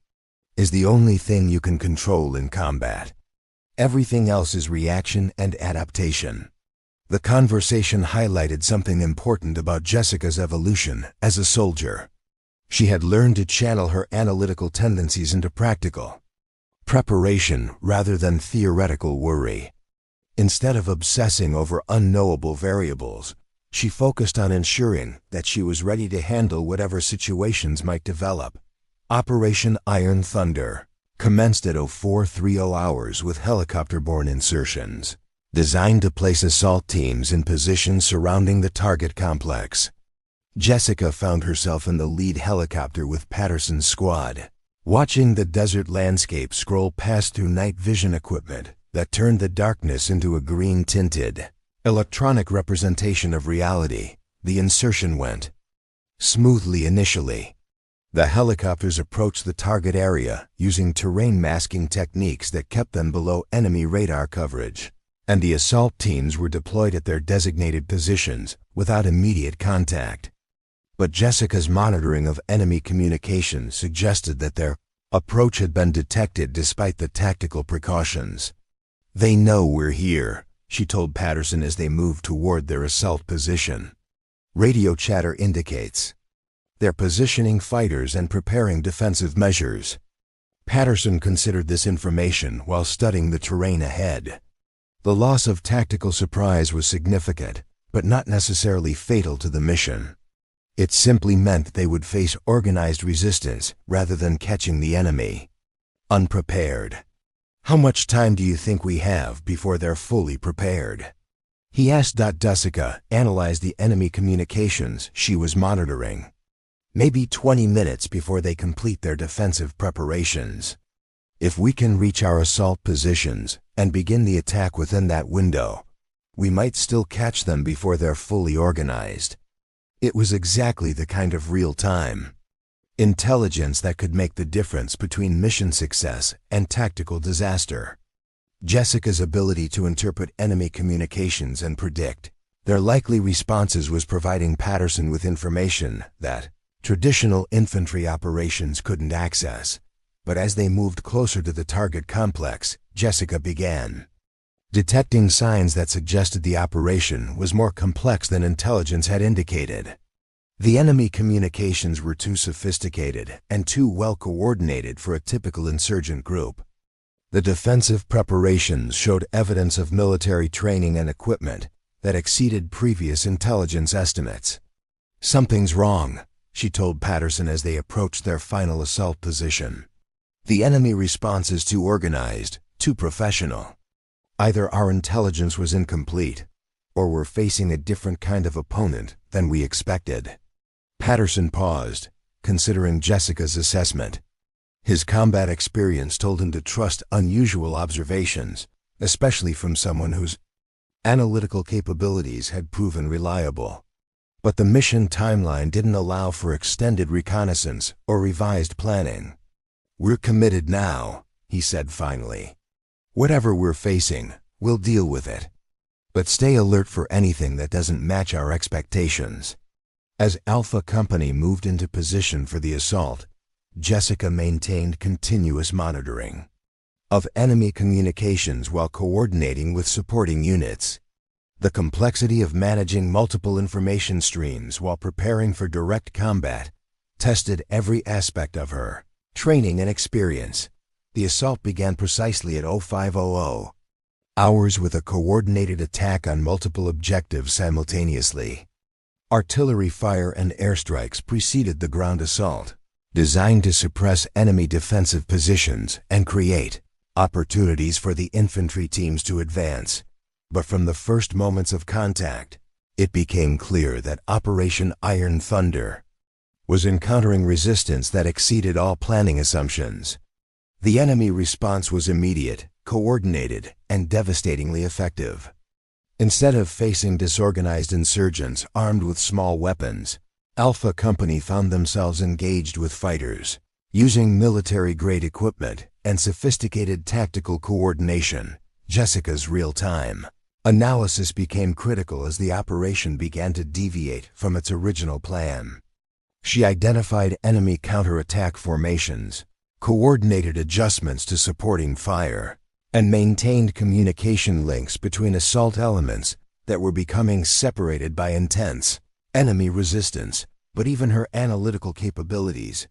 is the only thing you can control in combat. Everything else is reaction and adaptation." The conversation highlighted something important about Jessica's evolution as a soldier. She had learned to channel her analytical tendencies into practical preparation rather than theoretical worry. Instead of obsessing over unknowable variables, she focused on ensuring that she was ready to handle whatever situations might develop. Operation Iron Thunder commenced at 0430 hours with helicopter-borne insertions, designed to place assault teams in positions surrounding the target complex. Jessica found herself in the lead helicopter with Patterson's squad, watching the desert landscape scroll past through night vision equipment that turned the darkness into a green-tinted, electronic representation of reality. The insertion went smoothly initially. The helicopters approached the target area using terrain masking techniques that kept them below enemy radar coverage, and the assault teams were deployed at their designated positions without immediate contact. But Jessica's monitoring of enemy communications suggested that their approach had been detected despite the tactical precautions. "They know we're here," she told Patterson as they moved toward their assault position. "Radio chatter indicates they're positioning fighters and preparing defensive measures." Patterson considered this information while studying the terrain ahead. The loss of tactical surprise was significant, but not necessarily fatal to the mission. It simply meant they would face organized resistance rather than catching the enemy unprepared. "How much time do you think we have before they're fully prepared?" he asked. Jessica analyzed the enemy communications she was monitoring. "Maybe 20 minutes before they complete their defensive preparations. If we can reach our assault positions and begin the attack within that window, we might still catch them before they're fully organized." It was exactly the kind of real-time intelligence that could make the difference between mission success and tactical disaster. Jessica's ability to interpret enemy communications and predict their likely responses was providing Patterson with information that traditional infantry operations couldn't access. But as they moved closer to the target complex, Jessica began detecting signs that suggested the operation was more complex than intelligence had indicated. The enemy communications were too sophisticated and too well coordinated for a typical insurgent group. The defensive preparations showed evidence of military training and equipment that exceeded previous intelligence estimates. "Something's wrong," she told Patterson as they approached their final assault position. "The enemy response is too organized, too professional. Either our intelligence was incomplete, or we're facing a different kind of opponent than we expected." Patterson paused, considering Jessica's assessment. His combat experience told him to trust unusual observations, especially from someone whose Analytical capabilities had proven reliable. But the mission timeline didn't allow for extended reconnaissance or revised planning. "We're committed now," he said finally. "Whatever we're facing, we'll deal with it. But stay alert for anything that doesn't match our expectations." As Alpha Company moved into position for the assault, Jessica maintained continuous monitoring of enemy communications while coordinating with supporting units. The complexity of managing multiple information streams while preparing for direct combat tested every aspect of her training and experience. The assault began precisely at 0500 hours with a coordinated attack on multiple objectives simultaneously. Artillery fire and airstrikes preceded the ground assault, designed to suppress enemy defensive positions and create opportunities for the infantry teams to advance. But from the first moments of contact, it became clear that Operation Iron Thunder was encountering resistance that exceeded all planning assumptions. The enemy response was immediate, coordinated, and devastatingly effective. Instead of facing disorganized insurgents armed with small weapons, Alpha Company found themselves engaged with fighters, using military-grade equipment and sophisticated tactical coordination. Jessica's real-time analysis became critical as the operation began to deviate from its original plan. She identified enemy counterattack formations, coordinated adjustments to supporting fire, and maintained communication links between assault elements that were becoming separated by intense enemy resistance. But even her analytical capabilities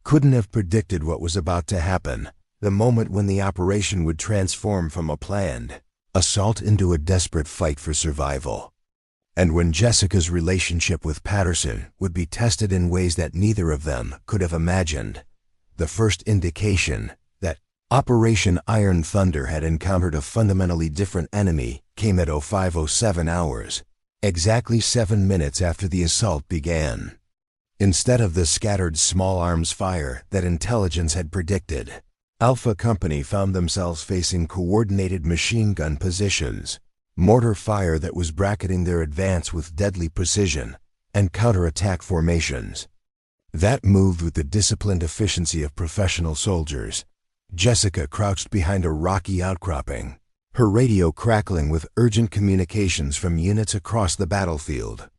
couldn't have predicted what was about to happen, the moment when the operation would transform from a planned assault into a desperate fight for survival. And when Jessica's relationship with Patterson would be tested in ways that neither of them could have imagined. The first indication that Operation Iron Thunder had encountered a fundamentally different enemy came at 0507 hours, exactly 7 minutes after the assault began. Instead of the scattered small arms fire that intelligence had predicted, Alpha Company found themselves facing coordinated machine gun positions, mortar fire that was bracketing their advance with deadly precision, and counterattack formations that moved with the disciplined efficiency of professional soldiers. Jessica crouched behind a rocky outcropping, her radio crackling with urgent communications from units across the battlefield.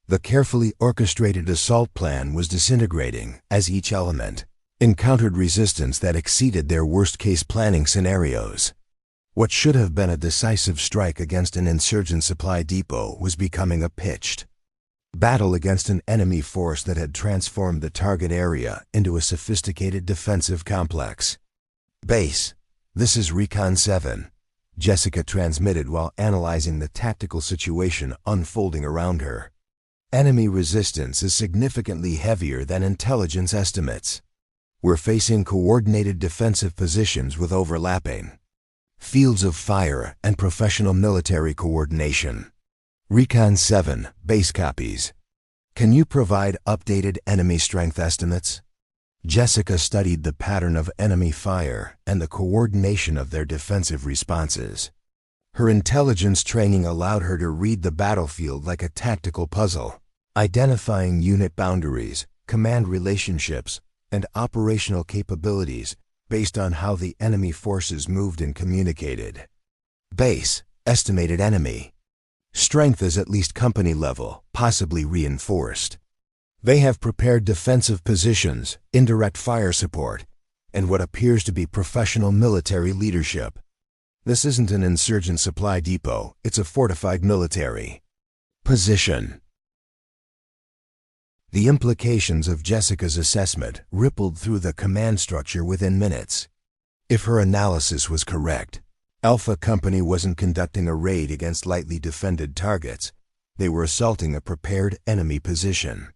The carefully orchestrated assault plan was disintegrating as each element encountered resistance that exceeded their worst-case planning scenarios. What should have been a decisive strike against an insurgent supply depot was becoming a pitched battle against an enemy force that had transformed the target area into a sophisticated defensive complex. "Base, this is Recon 7, Jessica transmitted while analyzing the tactical situation unfolding around her. "Enemy resistance is significantly heavier than intelligence estimates. We're facing coordinated defensive positions with overlapping fields of fire and professional military coordination. Recon 7, base copies. Can you provide updated enemy strength estimates?" Jessica studied the pattern of enemy fire and the coordination of their defensive responses. Her intelligence training allowed her to read the battlefield like a tactical puzzle, identifying unit boundaries, command relationships, and operational capabilities based on how the enemy forces moved and communicated. "Base, estimated enemy strength is at least company level, possibly reinforced. They have prepared defensive positions, indirect fire support, and what appears to be professional military leadership. This isn't an insurgent supply depot, it's a fortified military position." The implications of Jessica's assessment rippled through the command structure within minutes. If her analysis was correct, Alpha Company wasn't conducting a raid against lightly defended targets. They were assaulting a prepared enemy position,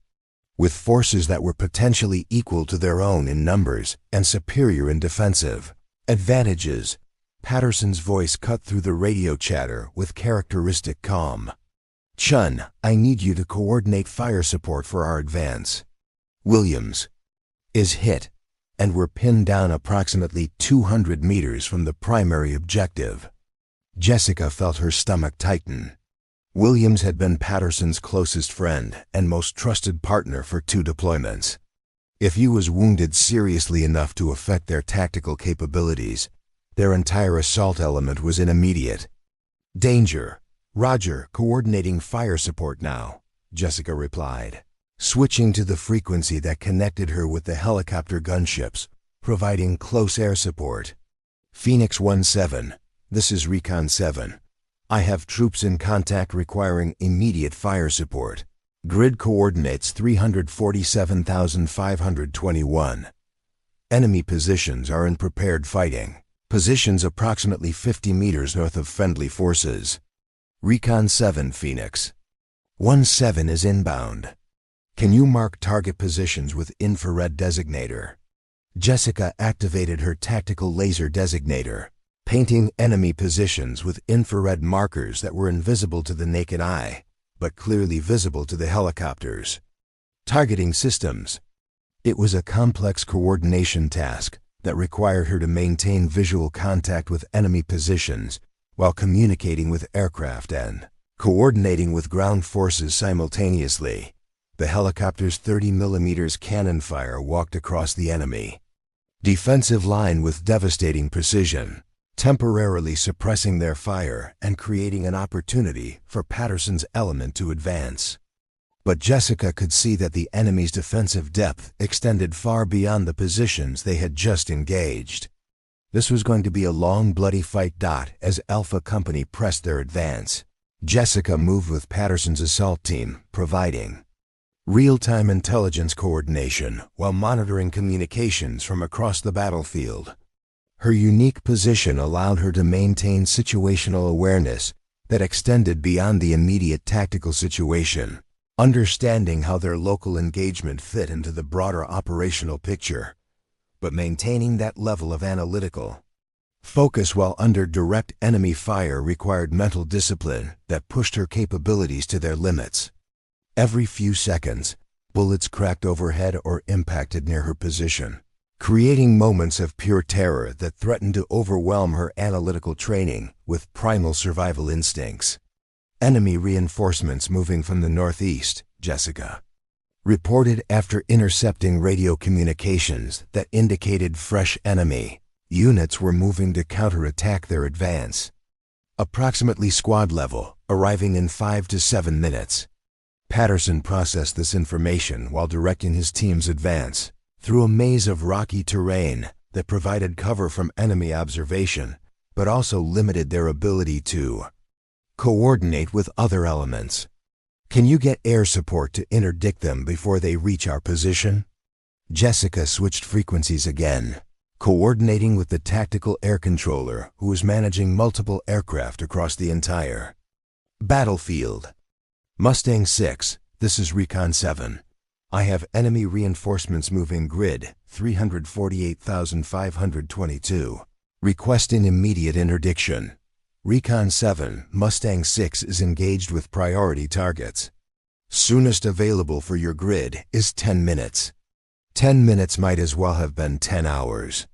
with forces that were potentially equal to their own in numbers and superior in defensive advantages. Patterson's voice cut through the radio chatter with characteristic calm. "Chen, I need you to coordinate fire support for our advance. Williams is hit, and we're pinned down approximately 200 meters from the primary objective. Jessica felt her stomach tighten. Williams had been Patterson's closest friend and most trusted partner for 2 deployments. If he was wounded seriously enough to affect their tactical capabilities, their entire assault element was in immediate danger. Roger, coordinating fire support now, Jessica replied, switching to the frequency that connected her with the helicopter gunships, providing close air support. Phoenix 1-7, this is Recon 7. I have troops in contact requiring immediate fire support. Grid coordinates 347,521. Enemy positions are in prepared fighting. Positions approximately 50 meters north of friendly forces. Recon 7 Phoenix. 1-7 is inbound. Can you mark target positions with infrared designator? Jessica activated her tactical laser designator, painting enemy positions with infrared markers that were invisible to the naked eye, but clearly visible to the helicopters. Targeting systems. It was a complex coordination task that required her to maintain visual contact with enemy positions while communicating with aircraft and coordinating with ground forces simultaneously. The helicopter's 30mm cannon fire walked across the enemy defensive line with devastating precision, temporarily suppressing their fire and creating an opportunity for Patterson's element to advance. But Jessica could see that the enemy's defensive depth extended far beyond the positions they had just engaged. This was going to be a long, bloody fight. As Alpha Company pressed their advance, Jessica moved with Patterson's assault team, providing real-time intelligence coordination while monitoring communications from across the battlefield. Her unique position allowed her to maintain situational awareness that extended beyond the immediate tactical situation, understanding how their local engagement fit into the broader operational picture, but maintaining that level of analytical focus while under direct enemy fire required mental discipline that pushed her capabilities to their limits. Every few seconds, bullets cracked overhead or impacted near her position, creating moments of pure terror that threatened to overwhelm her analytical training with primal survival instincts. Enemy reinforcements moving from the northeast, Jessica reported after intercepting radio communications that indicated fresh enemy units were moving to counterattack their advance. Approximately squad level, arriving in 5 to 7 minutes. Patterson processed this information while directing his team's advance through a maze of rocky terrain that provided cover from enemy observation, but also limited their ability to coordinate with other elements. Can you get air support to interdict them before they reach our position? Jessica switched frequencies again, coordinating with the tactical air controller who was managing multiple aircraft across the entire battlefield. Mustang 6, this is Recon 7. I have enemy reinforcements moving grid 348,522. Requesting immediate interdiction. Recon 7, Mustang 6 is engaged with priority targets. Soonest available for your grid is 10 minutes. 10 minutes might as well have been 10 hours.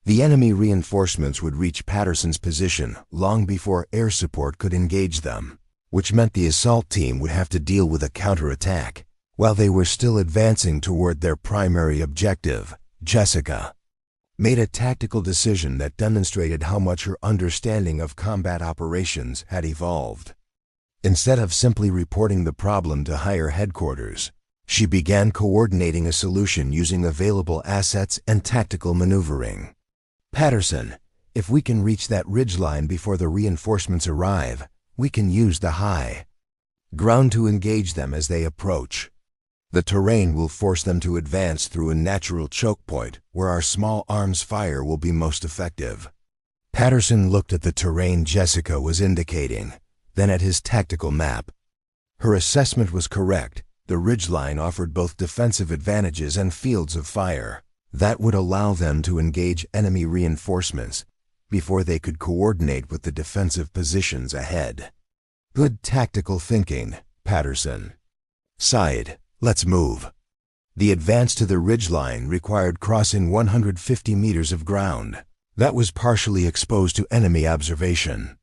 The enemy reinforcements would reach Patterson's position long before air support could engage them, which meant the assault team would have to deal with a counterattack while they were still advancing toward their primary objective. Jessica made a tactical decision that demonstrated how much her understanding of combat operations had evolved. Instead of simply reporting the problem to higher headquarters, she began coordinating a solution using available assets and tactical maneuvering. Patterson, if we can reach that ridgeline before the reinforcements arrive, we can use the high ground to engage them as they approach. The terrain will force them to advance through a natural choke point where our small arms fire will be most effective. Patterson looked at the terrain Jessica was indicating, then at his tactical map. Her assessment was correct. The ridgeline offered both defensive advantages and fields of fire that would allow them to engage enemy reinforcements before they could coordinate with the defensive positions ahead. Good tactical thinking, Patterson sighed. Let's move. The advance to the ridgeline required crossing 150 meters of ground that was partially exposed to enemy observation.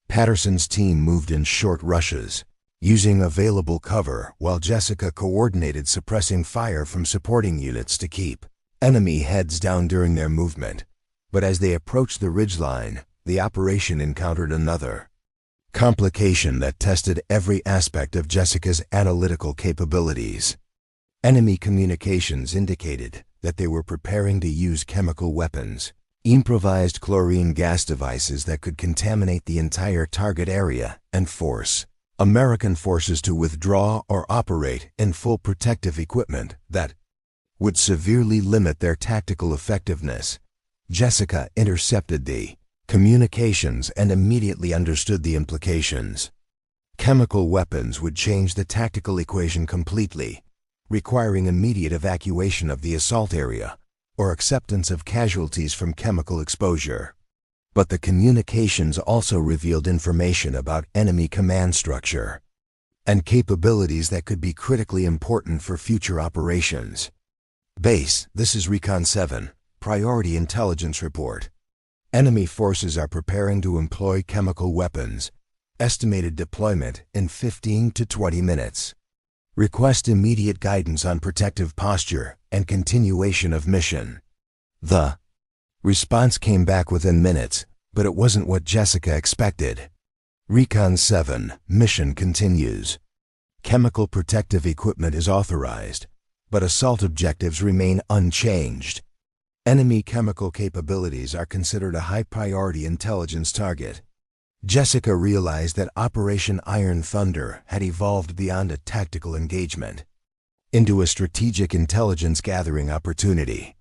Patterson's team moved in short rushes, using available cover while Jessica coordinated suppressing fire from supporting units to keep enemy heads down during their movement. But as they approached the ridgeline, the operation encountered another complication that tested every aspect of Jessica's analytical capabilities. Enemy communications indicated that they were preparing to use chemical weapons, improvised chlorine gas devices that could contaminate the entire target area and force American forces to withdraw or operate in full protective equipment that would severely limit their tactical effectiveness. Jessica intercepted the communications and immediately understood the implications. Chemical weapons would change the tactical equation completely, requiring immediate evacuation of the assault area or acceptance of casualties from chemical exposure. But the communications also revealed information about enemy command structure and capabilities that could be critically important for future operations. Base, this is Recon 7, Priority Intelligence Report. Enemy forces are preparing to employ chemical weapons. Estimated deployment in 15 to 20 minutes. Request immediate guidance on protective posture and continuation of mission. The response came back within minutes, but it wasn't what Jessica expected. Recon 7, mission continues. Chemical protective equipment is authorized, but assault objectives remain unchanged. Enemy chemical capabilities are considered a high-priority intelligence target. Jessica realized that Operation Iron Thunder had evolved beyond a tactical engagement into a strategic intelligence gathering opportunity.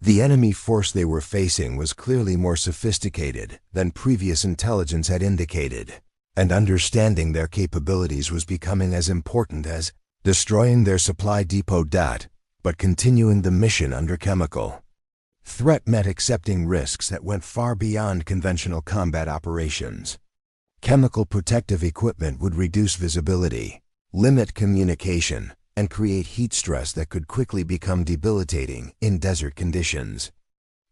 The enemy force they were facing was clearly more sophisticated than previous intelligence had indicated, and understanding their capabilities was becoming as important as destroying their supply depot. But continuing the mission under chemical threat meant accepting risks that went far beyond conventional combat operations. Chemical protective equipment would reduce visibility, limit communication, and create heat stress that could quickly become debilitating in desert conditions.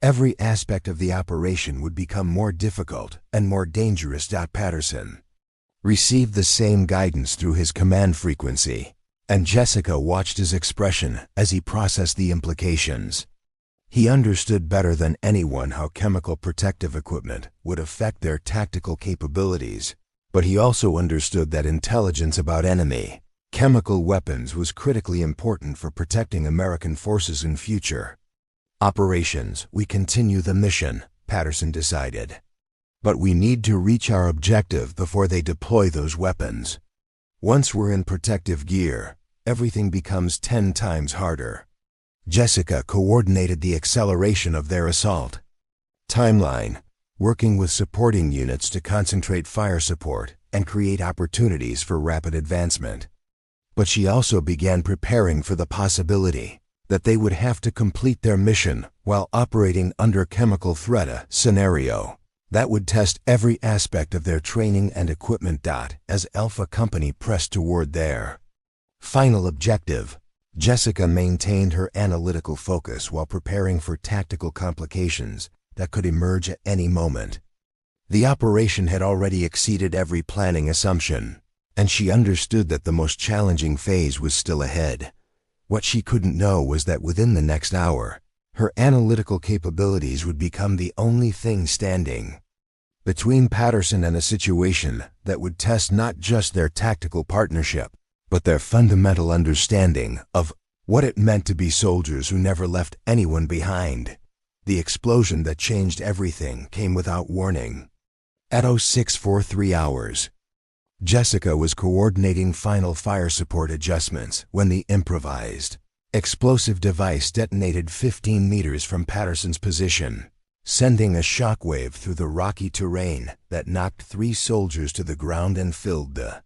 Every aspect of the operation would become more difficult and more dangerous. Patterson received the same guidance through his command frequency, and Jessica watched his expression as he processed the implications. He understood better than anyone how chemical protective equipment would affect their tactical capabilities, but he also understood that intelligence about enemy chemical weapons was critically important for protecting American forces in future operations. We continue the mission, Patterson decided. But we need to reach our objective before they deploy those weapons. Once we're in protective gear, everything becomes 10 times harder. Jessica coordinated the acceleration of their assault timeline, working with supporting units to concentrate fire support and create opportunities for rapid advancement. But she also began preparing for the possibility that they would have to complete their mission while operating under chemical threat, a scenario that would test every aspect of their training and equipment. As Alpha Company pressed toward their final objective, Jessica maintained her analytical focus while preparing for tactical complications that could emerge at any moment. The operation had already exceeded every planning assumption, and she understood that the most challenging phase was still ahead. What she couldn't know was that within the next hour, her analytical capabilities would become the only thing standing between Patterson and a situation that would test not just their tactical partnership, but their fundamental understanding of what it meant to be soldiers who never left anyone behind. The explosion that changed everything came without warning. At 0643 hours, Jessica was coordinating final fire support adjustments when the improvised explosive device detonated 15 meters from Patterson's position, sending a shockwave through the rocky terrain that knocked 3 soldiers to the ground and filled the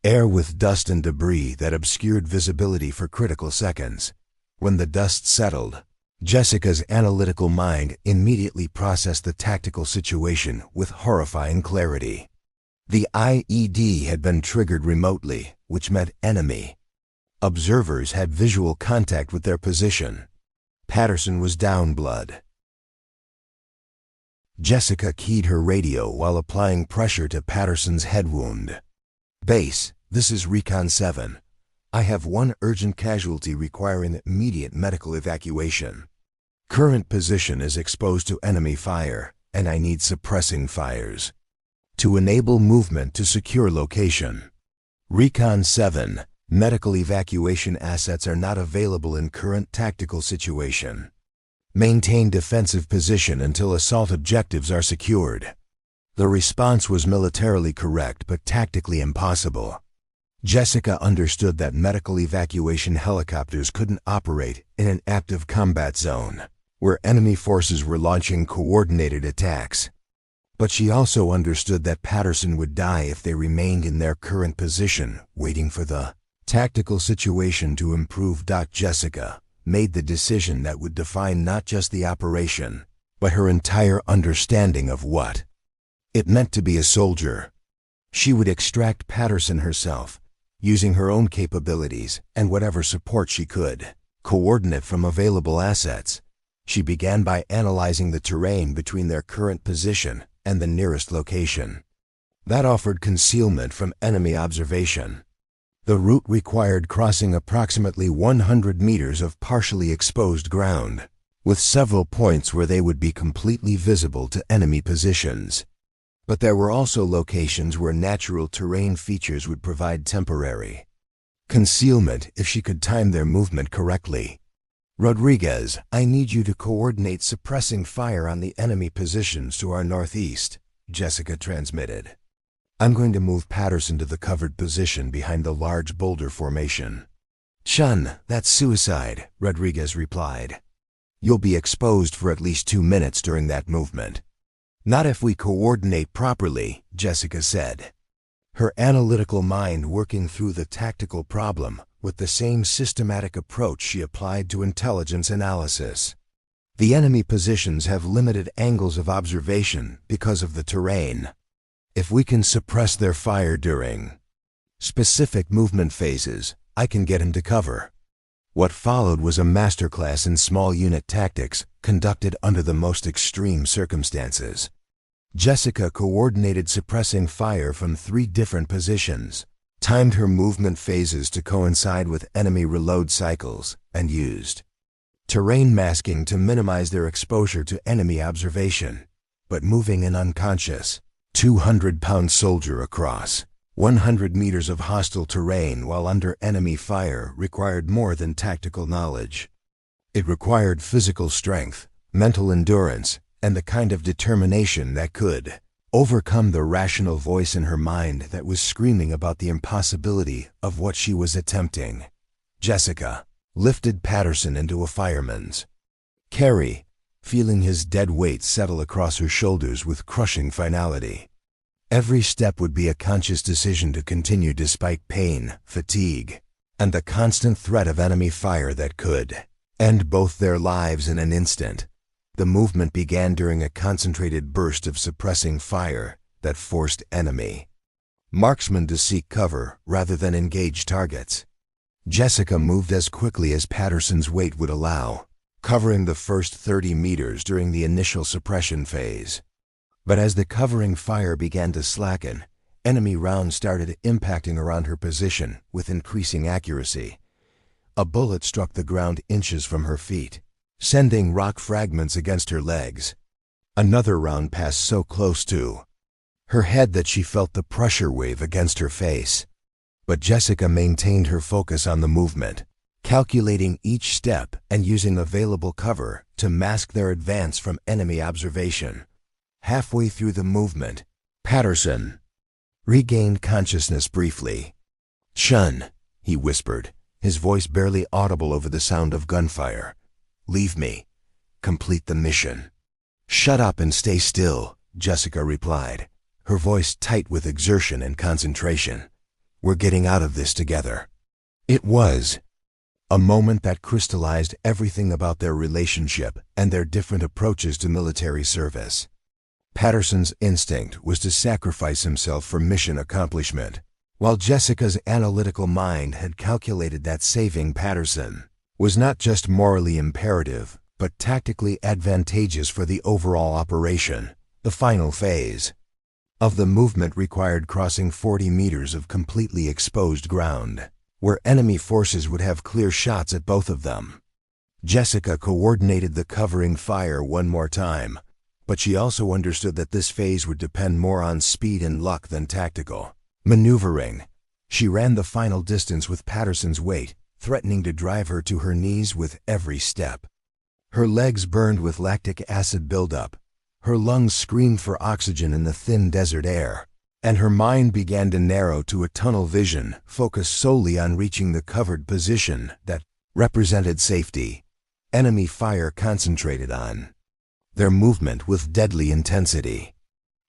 air with dust and debris that obscured visibility for critical seconds. When the dust settled, Jessica's analytical mind immediately processed the tactical situation with horrifying clarity. The IED had been triggered remotely, which meant enemy observers had visual contact with their position. Patterson was down. Blood Jessica keyed her radio while applying pressure to Patterson's head wound. "Base, this is Recon 7. I have one urgent casualty requiring immediate medical evacuation. Current position is exposed to enemy fire, and I need suppressing fires to enable movement to secure location. Recon 7, medical evacuation assets are not available in current tactical situation. Maintain defensive position until assault objectives are secured." The response was militarily correct but tactically impossible. Jessica understood that medical evacuation helicopters couldn't operate in an active combat zone, where enemy forces were launching coordinated attacks. But she also understood that Patterson would die if they remained in their current position, waiting for the tactical situation to improve. Jessica made the decision that would define not just the operation, but her entire understanding of what it meant to be a soldier. She would extract Patterson herself, using her own capabilities and whatever support she could coordinate from available assets. She began by analyzing the terrain between their current position and the nearest location. That offered concealment from enemy observation. The route required crossing approximately 100 meters of partially exposed ground, with several points where they would be completely visible to enemy positions. But there were also locations where natural terrain features would provide temporary concealment if she could time their movement correctly. "Rodriguez, I need you to coordinate suppressing fire on the enemy positions to our northeast," Jessica transmitted. "I'm going to move Patterson to the covered position behind the large boulder formation." "Chen, that's suicide," Rodriguez replied. "You'll be exposed for at least 2 minutes during that movement." "Not if we coordinate properly," Jessica said, her analytical mind working through the tactical problem with the same systematic approach she applied to intelligence analysis. "The enemy positions have limited angles of observation because of the terrain. If we can suppress their fire during specific movement phases, I can get into cover." What followed was a masterclass in small unit tactics conducted under the most extreme circumstances. Jessica coordinated suppressing fire from 3 different positions, timed her movement phases to coincide with enemy reload cycles, and used terrain masking to minimize their exposure to enemy observation. But moving an unconscious 200-pound soldier across 100 meters of hostile terrain while under enemy fire required more than tactical knowledge. It required physical strength, mental endurance, and the kind of determination that could overcome the rational voice in her mind that was screaming about the impossibility of what she was attempting. Jessica lifted Patterson into a fireman's carry, feeling his dead weight settle across her shoulders with crushing finality. Every step would be a conscious decision to continue despite pain, fatigue, and the constant threat of enemy fire that could end both their lives in an instant. The movement began during a concentrated burst of suppressing fire that forced enemy marksmen to seek cover rather than engage targets. Jessica moved as quickly as Patterson's weight would allow, covering the first 30 meters during the initial suppression phase. But as the covering fire began to slacken, enemy rounds started impacting around her position with increasing accuracy. A bullet struck the ground inches from her feet, sending rock fragments against her legs. Another round passed so close to her head that she felt the pressure wave against her face. But Jessica maintained her focus on the movement, calculating each step and using available cover to mask their advance from enemy observation. Halfway through the movement, Patterson regained consciousness briefly. "Chen," he whispered, his voice barely audible over the sound of gunfire. "Leave me. Complete the mission." "Shut up and stay still," Jessica replied, her voice tight with exertion and concentration. "We're getting out of this together." It was a moment that crystallized everything about their relationship and their different approaches to military service. Patterson's instinct was to sacrifice himself for mission accomplishment, while Jessica's analytical mind had calculated that saving Patterson was not just morally imperative, but tactically advantageous for the overall operation. The final phase of the movement required crossing 40 meters of completely exposed ground, where enemy forces would have clear shots at both of them. Jessica coordinated the covering fire one more time, but she also understood that this phase would depend more on speed and luck than tactical maneuvering. She ran the final distance with Patterson's weight, threatening to drive her to her knees with every step. Her legs burned with lactic acid buildup, her lungs screamed for oxygen in the thin desert air, and her mind began to narrow to a tunnel vision focused solely on reaching the covered position that represented safety. Enemy fire concentrated on their movement with deadly intensity.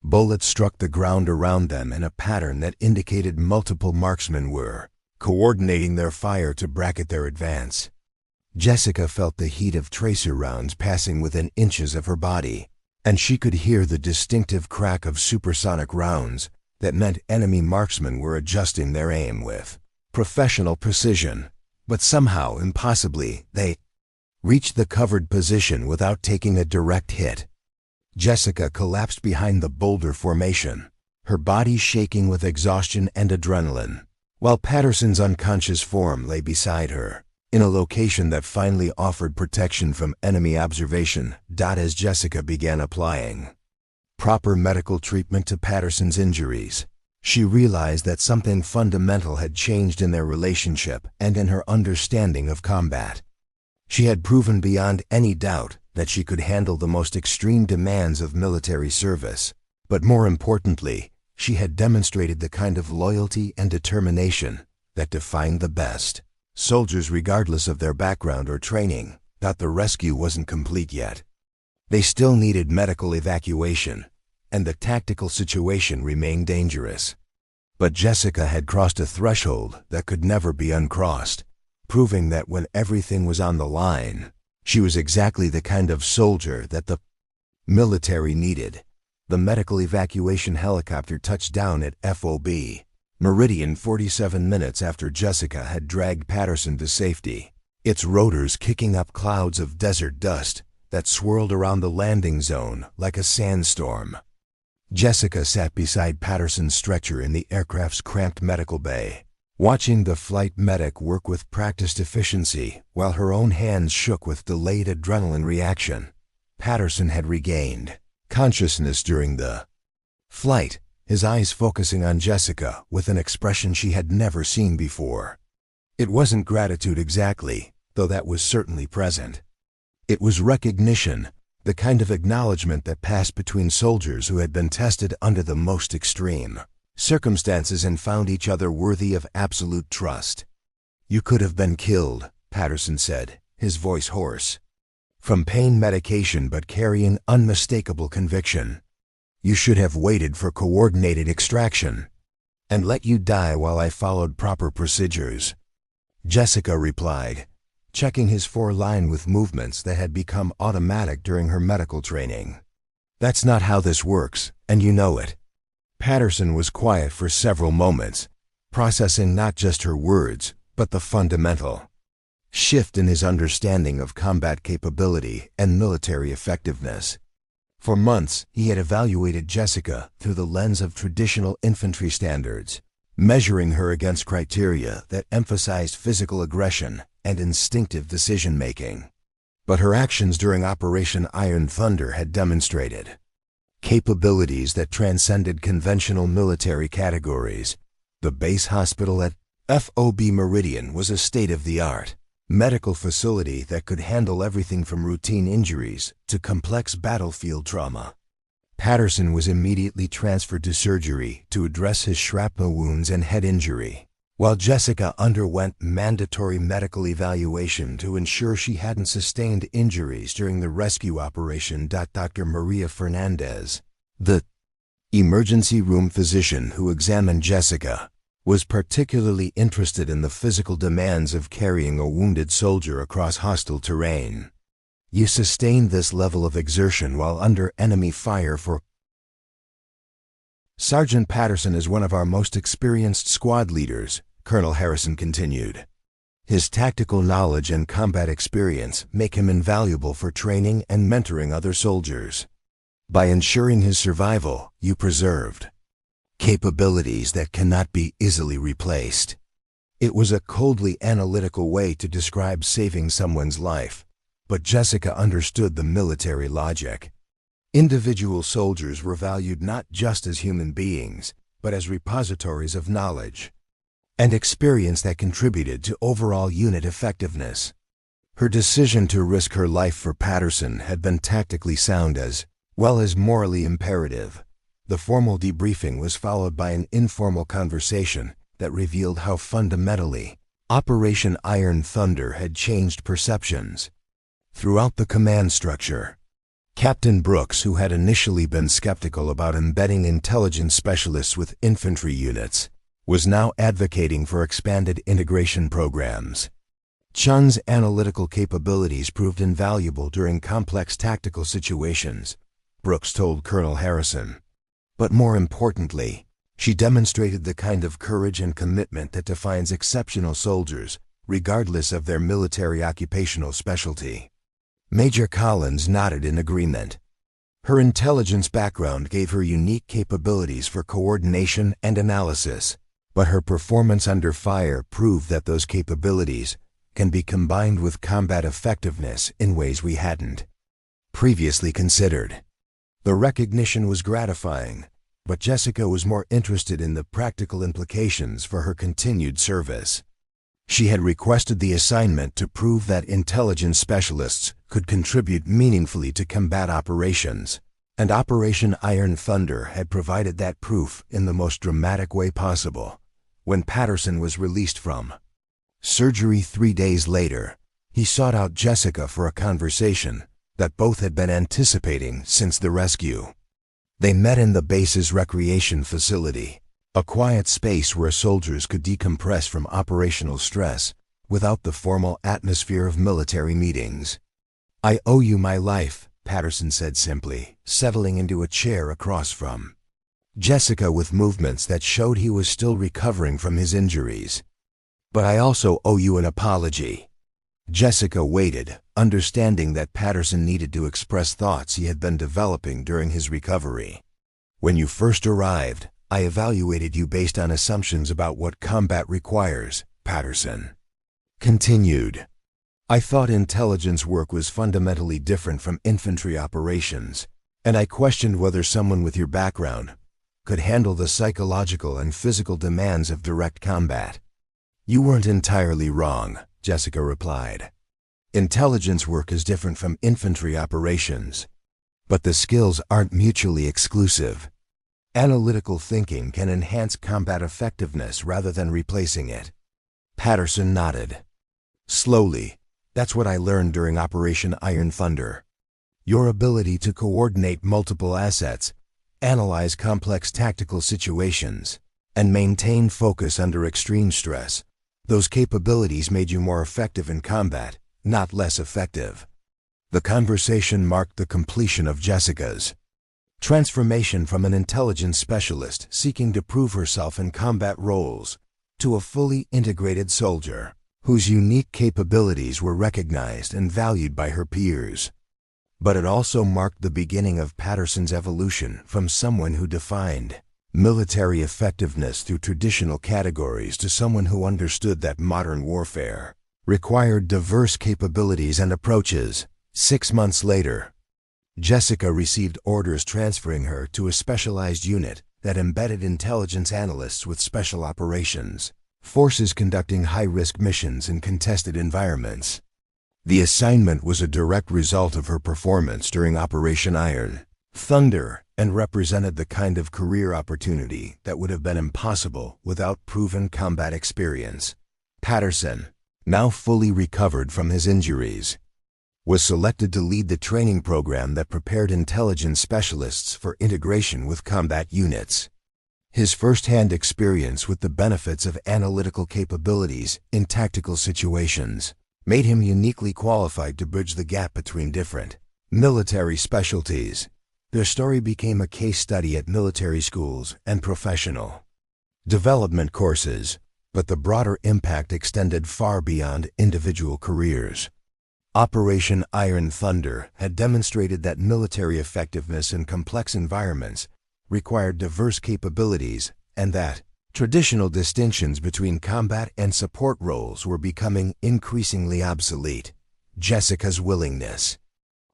Bullets struck the ground around them in a pattern that indicated multiple marksmen were coordinating their fire to bracket their advance. Jessica felt the heat of tracer rounds passing within inches of her body, and she could hear the distinctive crack of supersonic rounds that meant enemy marksmen were adjusting their aim with professional precision. But somehow, impossibly, they reached the covered position without taking a direct hit. Jessica collapsed behind the boulder formation, her body shaking with exhaustion and adrenaline, while Patterson's unconscious form lay beside her, in a location that finally offered protection from enemy observation. As Jessica began applying proper medical treatment to Patterson's injuries, she realized that something fundamental had changed in their relationship and in her understanding of combat. She had proven beyond any doubt that she could handle the most extreme demands of military service, but more importantly, she had demonstrated the kind of loyalty and determination that defined the best soldiers regardless of their background or training. The rescue wasn't complete yet. They still needed medical evacuation, and the tactical situation remained dangerous. But Jessica had crossed a threshold that could never be uncrossed, proving that when everything was on the line, she was exactly the kind of soldier that the military needed. The medical evacuation helicopter touched down at FOB Meridian 47 minutes after Jessica had dragged Patterson to safety, its rotors kicking up clouds of desert dust that swirled around the landing zone like a sandstorm. Jessica sat beside Patterson's stretcher in the aircraft's cramped medical bay, watching the flight medic work with practiced efficiency while her own hands shook with delayed adrenaline reaction. Patterson had regained consciousness during the flight, his eyes focusing on Jessica with an expression she had never seen before. It wasn't gratitude exactly, though that was certainly present. It was recognition, the kind of acknowledgement that passed between soldiers who had been tested under the most extreme circumstances and found each other worthy of absolute trust. "You could have been killed," Patterson said, his voice hoarse from pain medication but carrying unmistakable conviction. "You should have waited for coordinated extraction and let you die while I followed proper procedures." Jessica replied, checking his foreline with movements that had become automatic during her medical training. "That's not how this works, and you know it." Patterson was quiet for several moments, processing not just her words, but the fundamental shift in his understanding of combat capability and military effectiveness. For months, he had evaluated Jessica through the lens of traditional infantry standards, measuring her against criteria that emphasized physical aggression and instinctive decision-making. But her actions during Operation Iron Thunder had demonstrated capabilities that transcended conventional military categories. The base hospital at FOB Meridian was a state-of-the-art medical facility that could handle everything from routine injuries to complex battlefield trauma. Patterson was immediately transferred to surgery to address his shrapnel wounds and head injury, while Jessica underwent mandatory medical evaluation to ensure she hadn't sustained injuries during the rescue operation. Dr. Maria Fernandez, the emergency room physician who examined Jessica, was particularly interested in the physical demands of carrying a wounded soldier across hostile terrain. "You sustained this level of exertion while under enemy fire for..." "Sergeant Patterson is one of our most experienced squad leaders," Colonel Harrison continued. "His tactical knowledge and combat experience make him invaluable for training and mentoring other soldiers. By ensuring his survival, you preserved capabilities that cannot be easily replaced. It was a coldly analytical way to describe saving someone's life, but Jessica understood the military logic. Individual soldiers were valued not just as human beings, but as repositories of knowledge and experience that contributed to overall unit effectiveness. Her decision to risk her life for Patterson had been tactically sound as well as morally imperative. The formal debriefing was followed by an informal conversation that revealed how fundamentally Operation Iron Thunder had changed perceptions throughout the command structure. Captain Brooks, who had initially been skeptical about embedding intelligence specialists with infantry units, was now advocating for expanded integration programs. Chen's analytical capabilities proved invaluable during complex tactical situations, Brooks told Colonel Harrison. But more importantly, she demonstrated the kind of courage and commitment that defines exceptional soldiers, regardless of their military occupational specialty. Major Collins nodded in agreement. Her intelligence background gave her unique capabilities for coordination and analysis, but her performance under fire proved that those capabilities can be combined with combat effectiveness in ways we hadn't previously considered. The recognition was gratifying, but Jessica was more interested in the practical implications for her continued service. She had requested the assignment to prove that intelligence specialists could contribute meaningfully to combat operations, and Operation Iron Thunder had provided that proof in the most dramatic way possible. When Patterson was released from surgery 3 days later, he sought out Jessica for a conversation that both had been anticipating since the rescue. They met in the base's recreation facility, a quiet space where soldiers could decompress from operational stress without the formal atmosphere of military meetings. "I owe you my life," Patterson said simply, settling into a chair across from Jessica with movements that showed he was still recovering from his injuries. "But I also owe you an apology." Jessica waited, understanding that Patterson needed to express thoughts he had been developing during his recovery. "When you first arrived, I evaluated you based on assumptions about what combat requires," Patterson continued. "I thought intelligence work was fundamentally different from infantry operations, and I questioned whether someone with your background could handle the psychological and physical demands of direct combat." "You weren't entirely wrong," Jessica replied. "Intelligence work is different from infantry operations, but the skills aren't mutually exclusive. Analytical thinking can enhance combat effectiveness rather than replacing it." Patterson nodded. "Slowly, that's what I learned during Operation Iron Thunder. Your ability to coordinate multiple assets, analyze complex tactical situations, and maintain focus under extreme stress. Those capabilities made you more effective in combat, not less effective." The conversation marked the completion of Jessica's transformation from an intelligence specialist seeking to prove herself in combat roles to a fully integrated soldier whose unique capabilities were recognized and valued by her peers. But it also marked the beginning of Patterson's evolution from someone who defined military effectiveness through traditional categories to someone who understood that modern warfare required diverse capabilities and approaches. 6 months later, Jessica received orders transferring her to a specialized unit that embedded intelligence analysts with special operations forces conducting high-risk missions in contested environments. The assignment was a direct result of her performance during Operation Iron Thunder and represented the kind of career opportunity that would have been impossible without proven combat experience. Patterson, now fully recovered from his injuries, was selected to lead the training program that prepared intelligence specialists for integration with combat units. His first-hand experience with the benefits of analytical capabilities in tactical situations made him uniquely qualified to bridge the gap between different military specialties. Their story became a case study at military schools and professional development courses, but the broader impact extended far beyond individual careers. Operation Iron Thunder had demonstrated that military effectiveness in complex environments required diverse capabilities and that traditional distinctions between combat and support roles were becoming increasingly obsolete. Jessica's willingness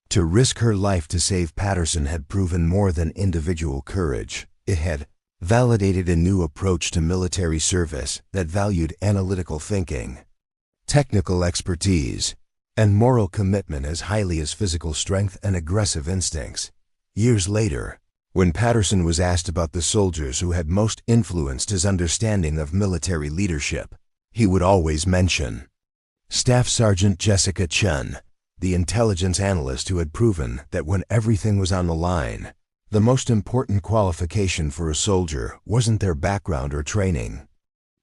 to risk her life to save Patterson had proven more than individual courage. It had validated a new approach to military service that valued analytical thinking, technical expertise, and moral commitment as highly as physical strength and aggressive instincts. Years later, when Patterson was asked about the soldiers who had most influenced his understanding of military leadership, he would always mention Staff Sergeant Jessica Chen, the intelligence analyst who had proven that when everything was on the line, the most important qualification for a soldier wasn't their background or training,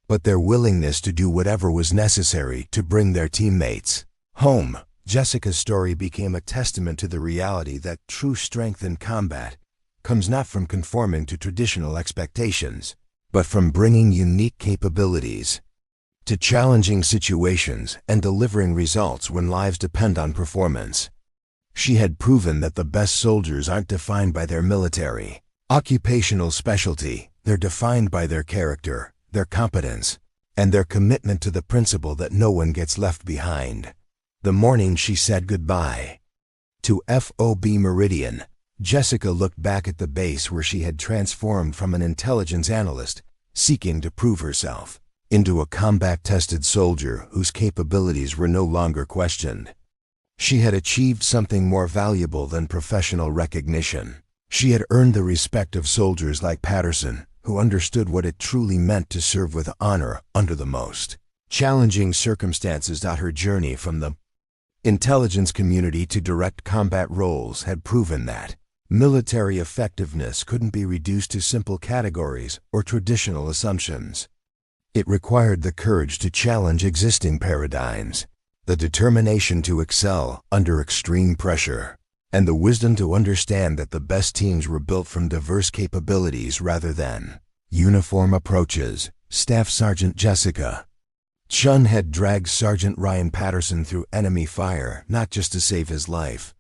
but their willingness to do whatever was necessary to bring their teammates home. Jessica's story became a testament to the reality that true strength in combat comes not from conforming to traditional expectations, but from bringing unique capabilities to challenging situations and delivering results when lives depend on performance. She had proven that the best soldiers aren't defined by their military occupational specialty. They're defined by their character, their competence, and their commitment to the principle that no one gets left behind. The morning she said goodbye to FOB Meridian, Jessica looked back at the base where she had transformed from an intelligence analyst seeking to prove herself into a combat-tested soldier whose capabilities were no longer questioned. She had achieved something more valuable than professional recognition. She had earned the respect of soldiers like Patterson, who understood what it truly meant to serve with honor under the most challenging circumstances. Her journey from the intelligence community to direct combat roles had proven that military effectiveness couldn't be reduced to simple categories or traditional assumptions. It required the courage to challenge existing paradigms, the determination to excel under extreme pressure, and the wisdom to understand that the best teams were built from diverse capabilities rather than uniform approaches. Staff Sergeant Jessica Chen had dragged Sergeant Ryan Patterson through enemy fire not just to save his life,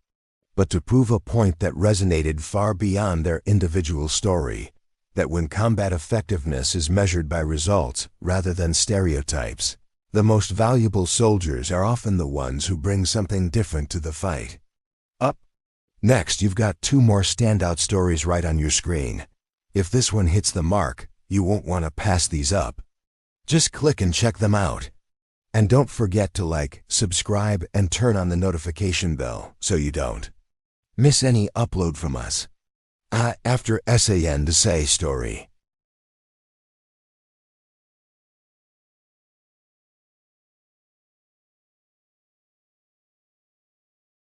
but to prove a point that resonated far beyond their individual story, that when combat effectiveness is measured by results rather than stereotypes, the most valuable soldiers are often the ones who bring something different to the fight. Up next, you've got two more standout stories right on your screen. If this one hits the mark, you won't want to pass these up. Just click and check them out. And don't forget to like, subscribe, and turn on the notification bell so you don't miss any upload from us. After SAN to say story.